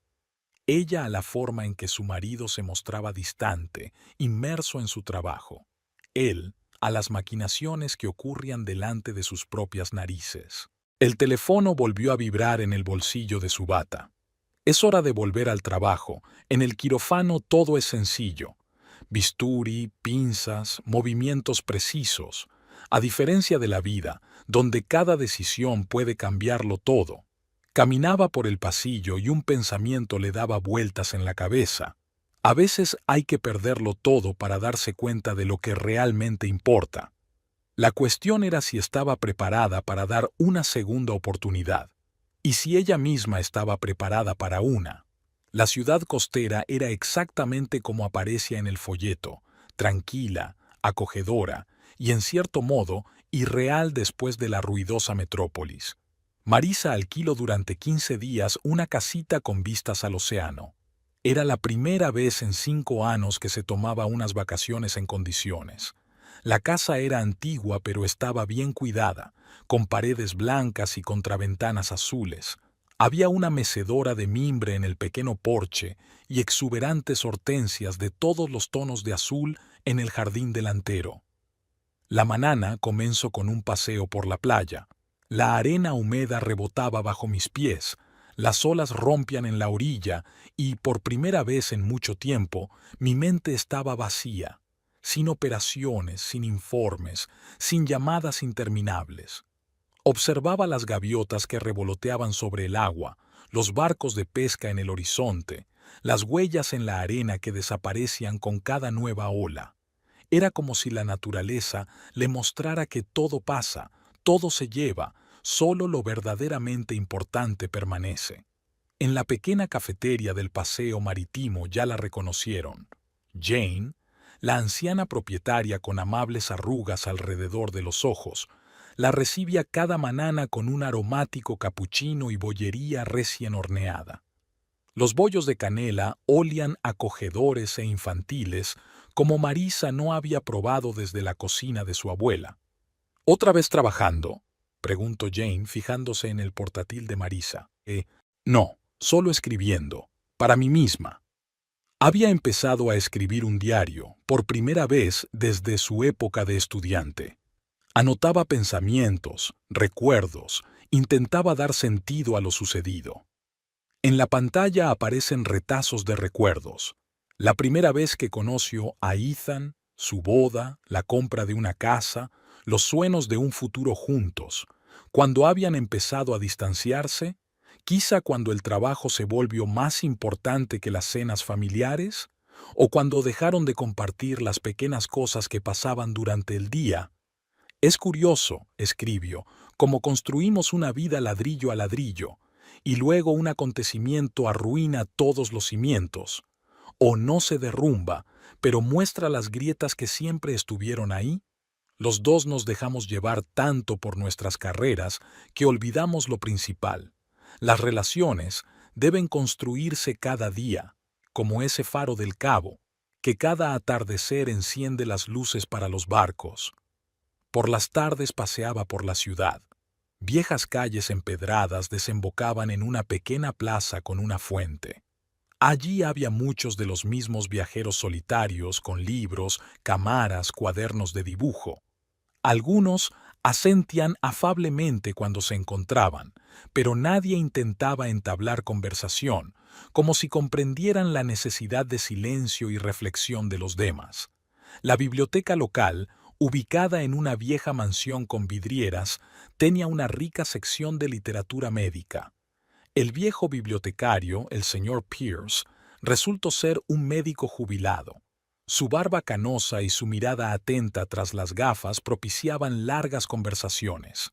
Ella a la forma en que su marido se mostraba distante, inmerso en su trabajo. Él a las maquinaciones que ocurrían delante de sus propias narices. El teléfono volvió a vibrar en el bolsillo de su bata. Es hora de volver al trabajo. En el quirófano todo es sencillo. Bisturi, pinzas, movimientos precisos. A diferencia de la vida, donde cada decisión puede cambiarlo todo. Caminaba por el pasillo y un pensamiento le daba vueltas en la cabeza. A veces hay que perderlo todo para darse cuenta de lo que realmente importa. La cuestión era si estaba preparada para dar una segunda oportunidad, y si ella misma estaba preparada para una. La ciudad costera era exactamente como aparecía en el folleto, tranquila, acogedora y, en cierto modo, irreal después de la ruidosa metrópolis. Marisa alquiló durante 15 días una casita con vistas al océano. Era la primera vez en 5 años que se tomaba unas vacaciones en condiciones. La casa era antigua pero estaba bien cuidada, con paredes blancas y contraventanas azules. Había una mecedora de mimbre en el pequeño porche y exuberantes hortensias de todos los tonos de azul en el jardín delantero. La mañana comenzó con un paseo por la playa. La arena húmeda rebotaba bajo mis pies, las olas rompían en la orilla y, por primera vez en mucho tiempo, mi mente estaba vacía, sin operaciones, sin informes, sin llamadas interminables. Observaba las gaviotas que revoloteaban sobre el agua, los barcos de pesca en el horizonte, las huellas en la arena que desaparecían con cada nueva ola. Era como si la naturaleza le mostrara que todo pasa, todo se lleva, solo lo verdaderamente importante permanece. En la pequeña cafetería del paseo marítimo ya la reconocieron. Jane, la anciana propietaria con amables arrugas alrededor de los ojos, la recibía cada mañana con un aromático capuchino y bollería recién horneada. Los bollos de canela olían acogedores e infantiles como Marisa no había probado desde la cocina de su abuela. ¿Otra vez trabajando?, preguntó Jane fijándose en el portátil de Marisa. No, solo escribiendo, para mí misma. Había empezado a escribir un diario, por primera vez desde su época de estudiante. Anotaba pensamientos, recuerdos, intentaba dar sentido a lo sucedido. En la pantalla aparecen retazos de recuerdos. La primera vez que conoció a Ethan, su boda, la compra de una casa, los sueños de un futuro juntos, cuando habían empezado a distanciarse, quizá cuando el trabajo se volvió más importante que las cenas familiares, o cuando dejaron de compartir las pequeñas cosas que pasaban durante el día. Es curioso, escribió, cómo construimos una vida ladrillo a ladrillo, y luego un acontecimiento arruina todos los cimientos, o no se derrumba, pero muestra las grietas que siempre estuvieron ahí. Los dos nos dejamos llevar tanto por nuestras carreras que olvidamos lo principal. Las relaciones deben construirse cada día, como ese faro del cabo, que cada atardecer enciende las luces para los barcos. Por las tardes paseaba por la ciudad. Viejas calles empedradas desembocaban en una pequeña plaza con una fuente. Allí había muchos de los mismos viajeros solitarios con libros, cámaras, cuadernos de dibujo. Algunos asentían afablemente cuando se encontraban, pero nadie intentaba entablar conversación, como si comprendieran la necesidad de silencio y reflexión de los demás. La biblioteca local, ubicada en una vieja mansión con vidrieras, tenía una rica sección de literatura médica. El viejo bibliotecario, el señor Pierce, resultó ser un médico jubilado. Su barba canosa y su mirada atenta tras las gafas propiciaban largas conversaciones.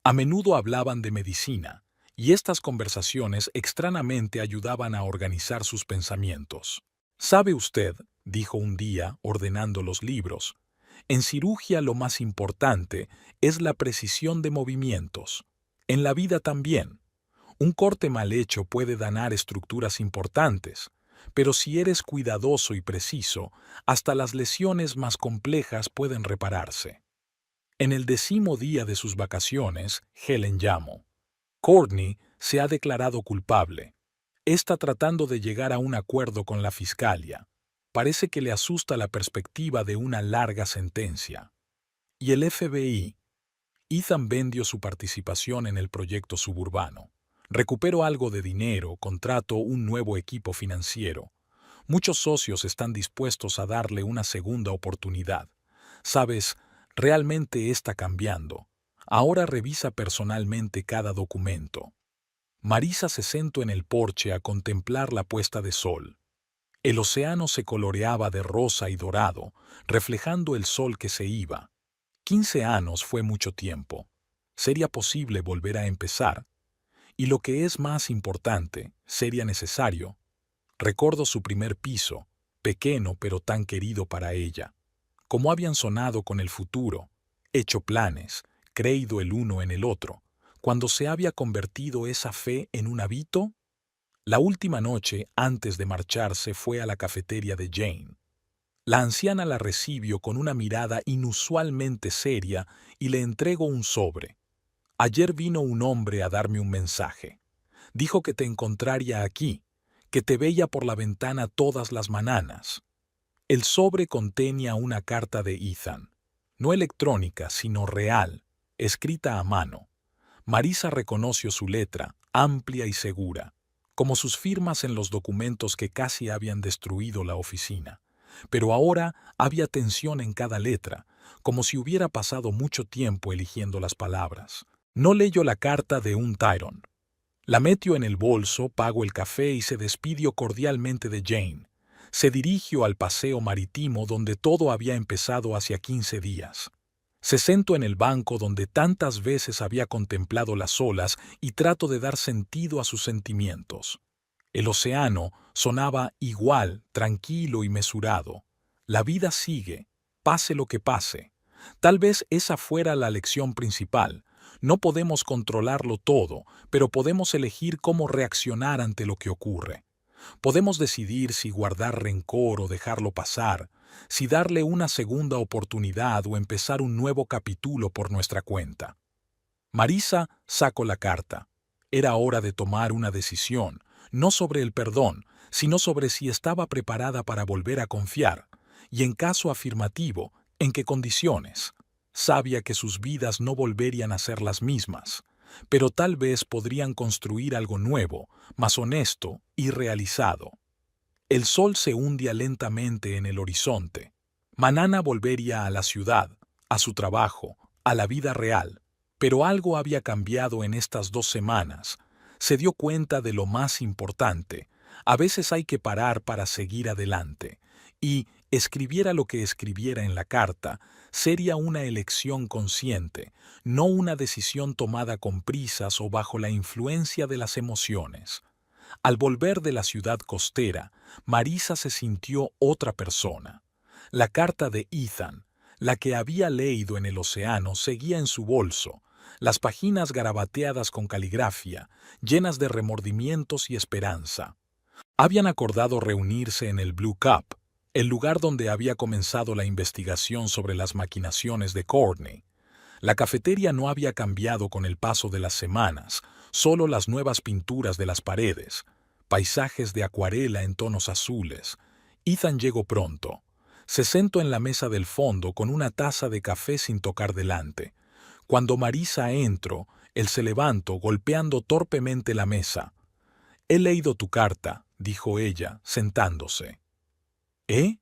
A menudo hablaban de medicina, y estas conversaciones extrañamente ayudaban a organizar sus pensamientos. «¿Sabe usted?», dijo un día, ordenando los libros, «en cirugía lo más importante es la precisión de movimientos. En la vida también. Un corte mal hecho puede dañar estructuras importantes, pero si eres cuidadoso y preciso, hasta las lesiones más complejas pueden repararse». En el 10º día de sus vacaciones, Helen llamó. Courtney se ha declarado culpable. Está tratando de llegar a un acuerdo con la fiscalía. Parece que le asusta la perspectiva de una larga sentencia. Y el FBI. Ethan vendió su participación en el proyecto suburbano. Recuperó algo de dinero, contrató un nuevo equipo financiero. Muchos socios están dispuestos a darle una segunda oportunidad. Sabes, realmente está cambiando. Ahora revisa personalmente cada documento. Marisa se sentó en el porche a contemplar la puesta de sol. El océano se coloreaba de rosa y dorado, reflejando el sol que se iba. 15 años fue mucho tiempo. ¿Sería posible volver a empezar? Y lo que es más importante, ¿sería necesario? Recordó su primer piso, pequeño pero tan querido para ella. Cómo habían sonado con el futuro, hecho planes, creído el uno en el otro, cuando se había convertido esa fe en un hábito. La última noche, antes de marcharse, fue a la cafetería de Jane. La anciana la recibió con una mirada inusualmente seria y le entregó un sobre. «Ayer vino un hombre a darme un mensaje. Dijo que te encontraría aquí, que te veía por la ventana todas las mañanas». El sobre contenía una carta de Ethan, no electrónica, sino real, escrita a mano. Marisa reconoció su letra, amplia y segura, como sus firmas en los documentos que casi habían destruido la oficina. Pero ahora había tensión en cada letra, como si hubiera pasado mucho tiempo eligiendo las palabras. No leyó la carta de un Tyrone. La metió en el bolso, pagó el café y se despidió cordialmente de Jane. Se dirigió al paseo marítimo donde todo había empezado hacía 15 días. Se sentó en el banco donde tantas veces había contemplado las olas y trató de dar sentido a sus sentimientos. El océano sonaba igual, tranquilo y mesurado. La vida sigue, pase lo que pase. Tal vez esa fuera la lección principal. No podemos controlarlo todo, pero podemos elegir cómo reaccionar ante lo que ocurre. Podemos decidir si guardar rencor o dejarlo pasar, si darle una segunda oportunidad o empezar un nuevo capítulo por nuestra cuenta. Marisa sacó la carta. Era hora de tomar una decisión, no sobre el perdón, sino sobre si estaba preparada para volver a confiar, y en caso afirmativo, en qué condiciones. Sabía que sus vidas no volverían a ser las mismas, pero tal vez podrían construir algo nuevo, más honesto y realizado. El sol se hundía lentamente en el horizonte. Manana volvería a la ciudad, a su trabajo, a la vida real. Pero algo había cambiado en estas 2 semanas. Se dio cuenta de lo más importante. A veces hay que parar para seguir adelante. Y, escribiera lo que escribiera en la carta, sería una elección consciente, no una decisión tomada con prisas o bajo la influencia de las emociones. Al volver de la ciudad costera, Marisa se sintió otra persona. La carta de Ethan, la que había leído en el océano, seguía en su bolso, las páginas garabateadas con caligrafía, llenas de remordimientos y esperanza. Habían acordado reunirse en el Blue Cup, el lugar donde había comenzado la investigación sobre las maquinaciones de Courtney. La cafetería no había cambiado con el paso de las semanas, solo las nuevas pinturas de las paredes, paisajes de acuarela en tonos azules. Ethan llegó pronto. Se sentó en la mesa del fondo con una taza de café sin tocar delante. Cuando Marisa entró, él se levantó golpeando torpemente la mesa. «He leído tu carta», dijo ella, sentándose. «¿Eh?»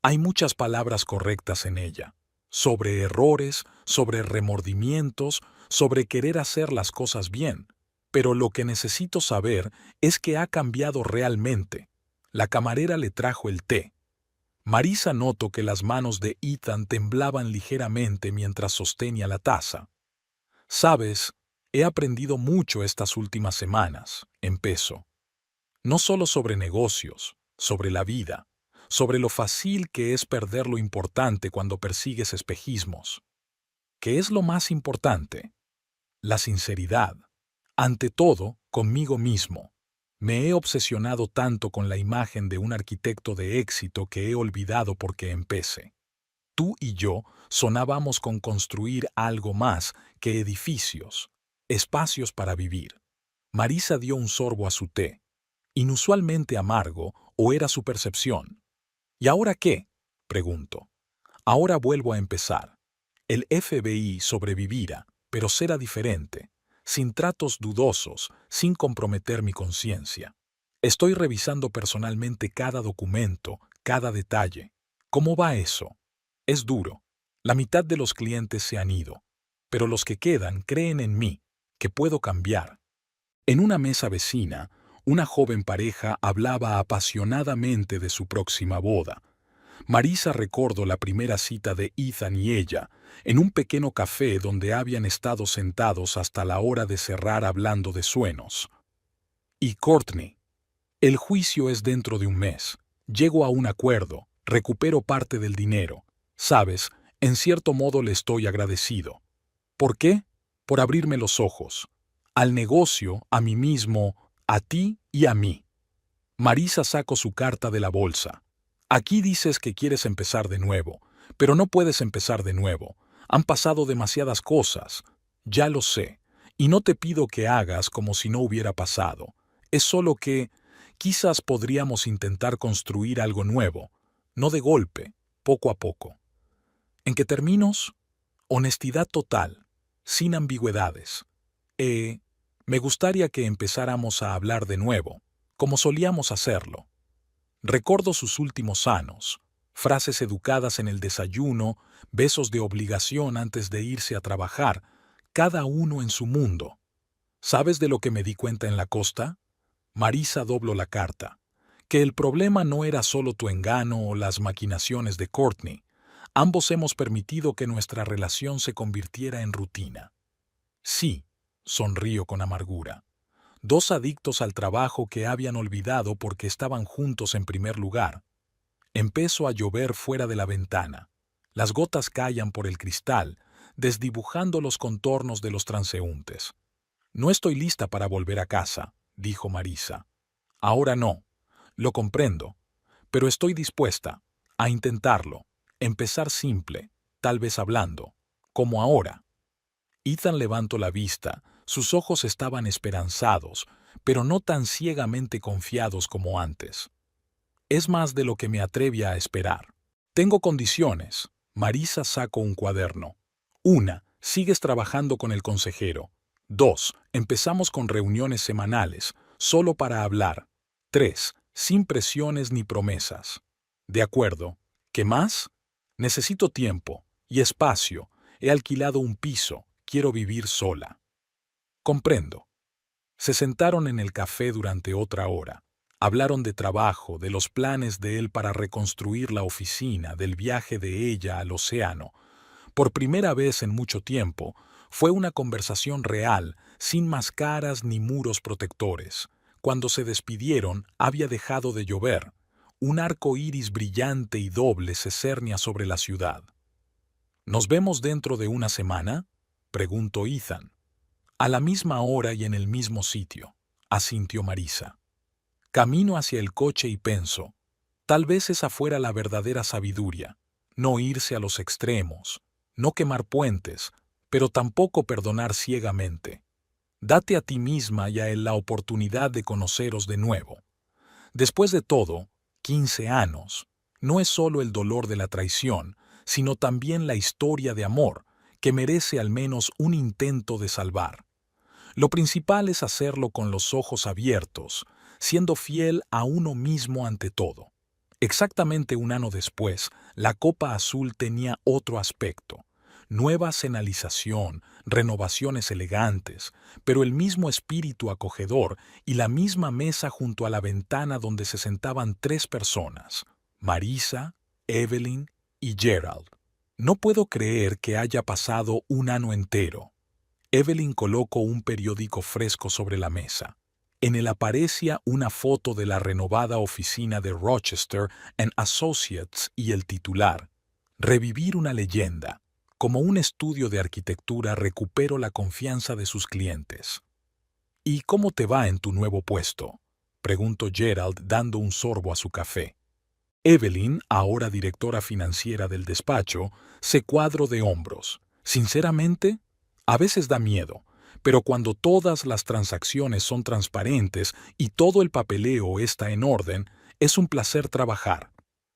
Hay muchas palabras correctas en ella. Sobre errores, sobre remordimientos, sobre querer hacer las cosas bien. Pero lo que necesito saber es que ha cambiado realmente. La camarera le trajo el té. Marisa notó que las manos de Ethan temblaban ligeramente mientras sostenía la taza. «Sabes, he aprendido mucho estas últimas semanas», empezó. «No solo sobre negocios, sobre la vida, sobre lo fácil que es perder lo importante cuando persigues espejismos. ¿Qué es lo más importante? La sinceridad. Ante todo, conmigo mismo. Me he obsesionado tanto con la imagen de un arquitecto de éxito que he olvidado por qué empecé. Tú y yo sonábamos con construir algo más que edificios, espacios para vivir». Marisa dio un sorbo a su té. Inusualmente amargo, ¿o era su percepción? «¿Y ahora qué?», preguntó. «Ahora vuelvo a empezar. El FBI sobrevivirá, pero será diferente, sin tratos dudosos, sin comprometer mi conciencia. Estoy revisando personalmente cada documento, cada detalle. ¿Cómo va eso? Es duro. La mitad de los clientes se han ido, pero los que quedan creen en mí, que puedo cambiar». En una mesa vecina, una joven pareja hablaba apasionadamente de su próxima boda. Marisa recordó la primera cita de Ethan y ella, en un pequeño café donde habían estado sentados hasta la hora de cerrar hablando de sueños. «Y Courtney, el juicio es dentro de un mes. Llego a un acuerdo, recupero parte del dinero. Sabes, en cierto modo le estoy agradecido. ¿Por qué? Por abrirme los ojos. Al negocio, a mí mismo, a ti y a mí». Marisa sacó su carta de la bolsa. «Aquí dices que quieres empezar de nuevo, pero no puedes empezar de nuevo. Han pasado demasiadas cosas. Ya lo sé, y no te pido que hagas como si no hubiera pasado. Es solo que quizás podríamos intentar construir algo nuevo, no de golpe, poco a poco». ¿En qué términos? Honestidad total, sin ambigüedades. Me gustaría que empezáramos a hablar de nuevo, como solíamos hacerlo. Recuerdo sus últimos años, frases educadas en el desayuno, besos de obligación antes de irse a trabajar, cada uno en su mundo. ¿Sabes de lo que me di cuenta en la costa? Marisa dobló la carta. Que el problema no era solo tu engano o las maquinaciones de Courtney. Ambos hemos permitido que nuestra relación se convirtiera en rutina. Sí, sonrío con amargura. Dos adictos al trabajo que habían olvidado porque estaban juntos en primer lugar. Empezó a llover fuera de la ventana. Las gotas caían por el cristal, desdibujando los contornos de los transeúntes. No estoy lista para volver a casa, dijo Marisa. Ahora no. Lo comprendo. Pero estoy dispuesta a intentarlo. Empezar simple, tal vez hablando, como ahora. Ethan levantó la vista. Sus ojos estaban esperanzados, pero no tan ciegamente confiados como antes. Es más de lo que me atrevía a esperar. Tengo condiciones. Marisa sacó un cuaderno. 1. Sigues trabajando con el consejero. 2. Empezamos con reuniones semanales, solo para hablar. 3. Sin presiones ni promesas. De acuerdo. ¿Qué más? Necesito tiempo y espacio. He alquilado un piso. Quiero vivir sola. Comprendo. Se sentaron en el café durante otra hora. Hablaron de trabajo, de los planes de él para reconstruir la oficina, del viaje de ella al océano. Por primera vez en mucho tiempo, fue una conversación real, sin máscaras ni muros protectores. Cuando se despidieron, había dejado de llover. Un arco iris brillante y doble se cernía sobre la ciudad. ¿Nos vemos dentro de una semana?, preguntó Ethan. A la misma hora y en el mismo sitio, asintió Marisa. Camino hacia el coche y pienso, tal vez esa fuera la verdadera sabiduría, no irse a los extremos, no quemar puentes, pero tampoco perdonar ciegamente. Date a ti misma y a él la oportunidad de conoceros de nuevo. Después de todo, 15 años, no es solo el dolor de la traición, sino también la historia de amor, que merece al menos un intento de salvar. Lo principal es hacerlo con los ojos abiertos, siendo fiel a uno mismo ante todo. Exactamente un año después, la Copa Azul tenía otro aspecto. Nueva señalización, renovaciones elegantes, pero el mismo espíritu acogedor y la misma mesa junto a la ventana donde se sentaban 3 personas, Marisa, Evelyn y Gerald. No puedo creer que haya pasado un año entero. Evelyn colocó un periódico fresco sobre la mesa. En él aparecía una foto de la renovada oficina de Rochester and Associates y el titular, Revivir una leyenda. Como un estudio de arquitectura recupero la confianza de sus clientes. ¿Y cómo te va en tu nuevo puesto?, preguntó Gerald dando un sorbo a su café. Evelyn, ahora directora financiera del despacho, se cuadró de hombros. Sinceramente, a veces da miedo, pero cuando todas las transacciones son transparentes y todo el papeleo está en orden, es un placer trabajar.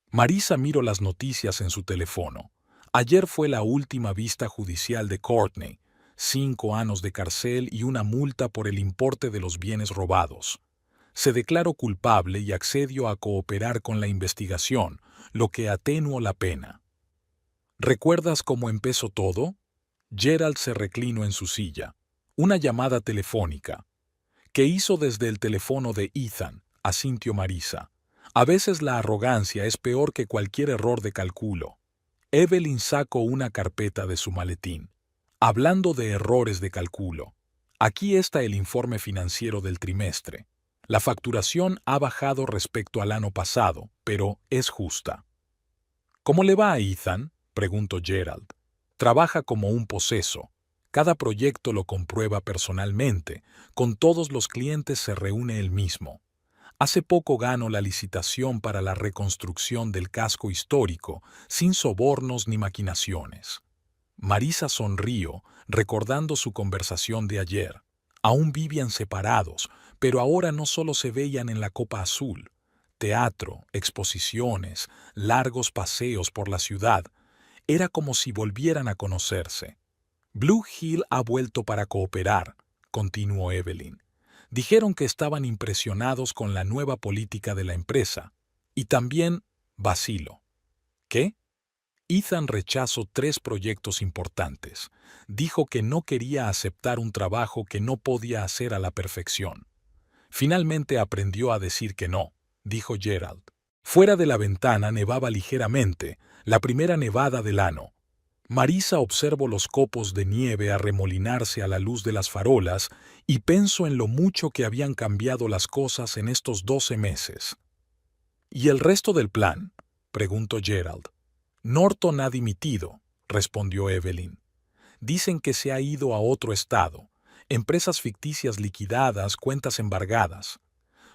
Marisa miró las noticias en su teléfono. Ayer fue la última vista judicial de Courtney, 5 años de cárcel y una multa por el importe de los bienes robados. Se declaró culpable y accedió a cooperar con la investigación, lo que atenuó la pena. ¿Recuerdas cómo empezó todo? Gerald se reclinó en su silla. Una llamada telefónica. ¿Qué hizo desde el teléfono de Ethan?, asintió Marisa. A veces la arrogancia es peor que cualquier error de cálculo. Evelyn sacó una carpeta de su maletín. Hablando de errores de cálculo, aquí está el informe financiero del trimestre. La facturación ha bajado respecto al año pasado, pero es justa. ¿Cómo le va a Ethan?, preguntó Gerald. Trabaja como un poseso. Cada proyecto lo comprueba personalmente. Con todos los clientes se reúne él mismo. Hace poco ganó la licitación para la reconstrucción del casco histórico, sin sobornos ni maquinaciones. Marisa sonrió, recordando su conversación de ayer. Aún vivían separados, pero ahora no solo se veían en la Copa Azul. Teatro, exposiciones, largos paseos por la ciudad. Era como si volvieran a conocerse. Blue Hill ha vuelto para cooperar, continuó Evelyn. Dijeron que estaban impresionados con la nueva política de la empresa. Y también vacilo. ¿Qué? Ethan rechazó 3 proyectos importantes. Dijo que no quería aceptar un trabajo que no podía hacer a la perfección. Finalmente aprendió a decir que no, dijo Gerald. Fuera de la ventana nevaba ligeramente, la primera nevada del año. Marisa observó los copos de nieve arremolinarse a la luz de las farolas y pensó en lo mucho que habían cambiado las cosas en estos 12 meses. ¿Y el resto del plan?, preguntó Gerald. Norton ha dimitido, respondió Evelyn. Dicen que se ha ido a otro estado. Empresas ficticias liquidadas, cuentas embargadas.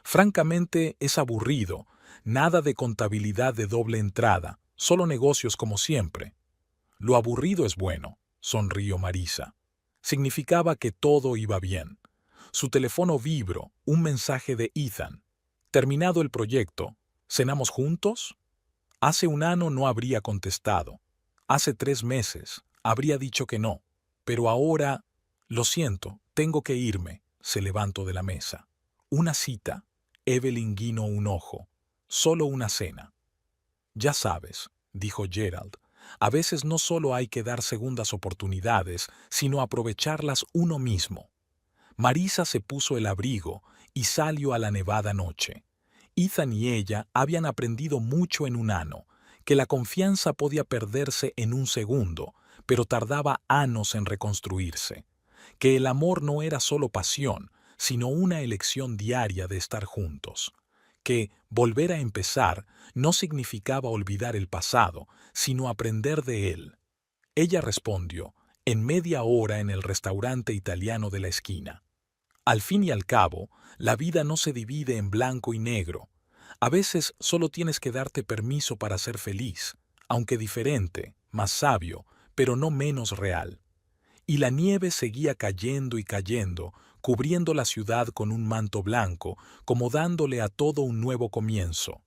Francamente, es aburrido. Nada de contabilidad de doble entrada, solo negocios como siempre. Lo aburrido es bueno, sonrió Marisa. Significaba que todo iba bien. Su teléfono vibró, un mensaje de Ethan. Terminado el proyecto, ¿cenamos juntos? Hace un año no habría contestado. Hace 3 meses habría dicho que no. Pero ahora, lo siento, tengo que irme. Se levantó de la mesa. Una cita. Evelyn guiñó un ojo. Solo una cena. Ya sabes, dijo Gerald. A veces no solo hay que dar segundas oportunidades, sino aprovecharlas uno mismo. Marisa se puso el abrigo y salió a la nevada noche. Ethan y ella habían aprendido mucho en un año, que la confianza podía perderse en un segundo, pero tardaba años en reconstruirse, que el amor no era solo pasión, sino una elección diaria de estar juntos, que volver a empezar no significaba olvidar el pasado, sino aprender de él. Ella respondió, en media hora en el restaurante italiano de la esquina. Al fin y al cabo, la vida no se divide en blanco y negro. A veces solo tienes que darte permiso para ser feliz, aunque diferente, más sabio, pero no menos real. Y la nieve seguía cayendo y cayendo, cubriendo la ciudad con un manto blanco, como dándole a todo un nuevo comienzo.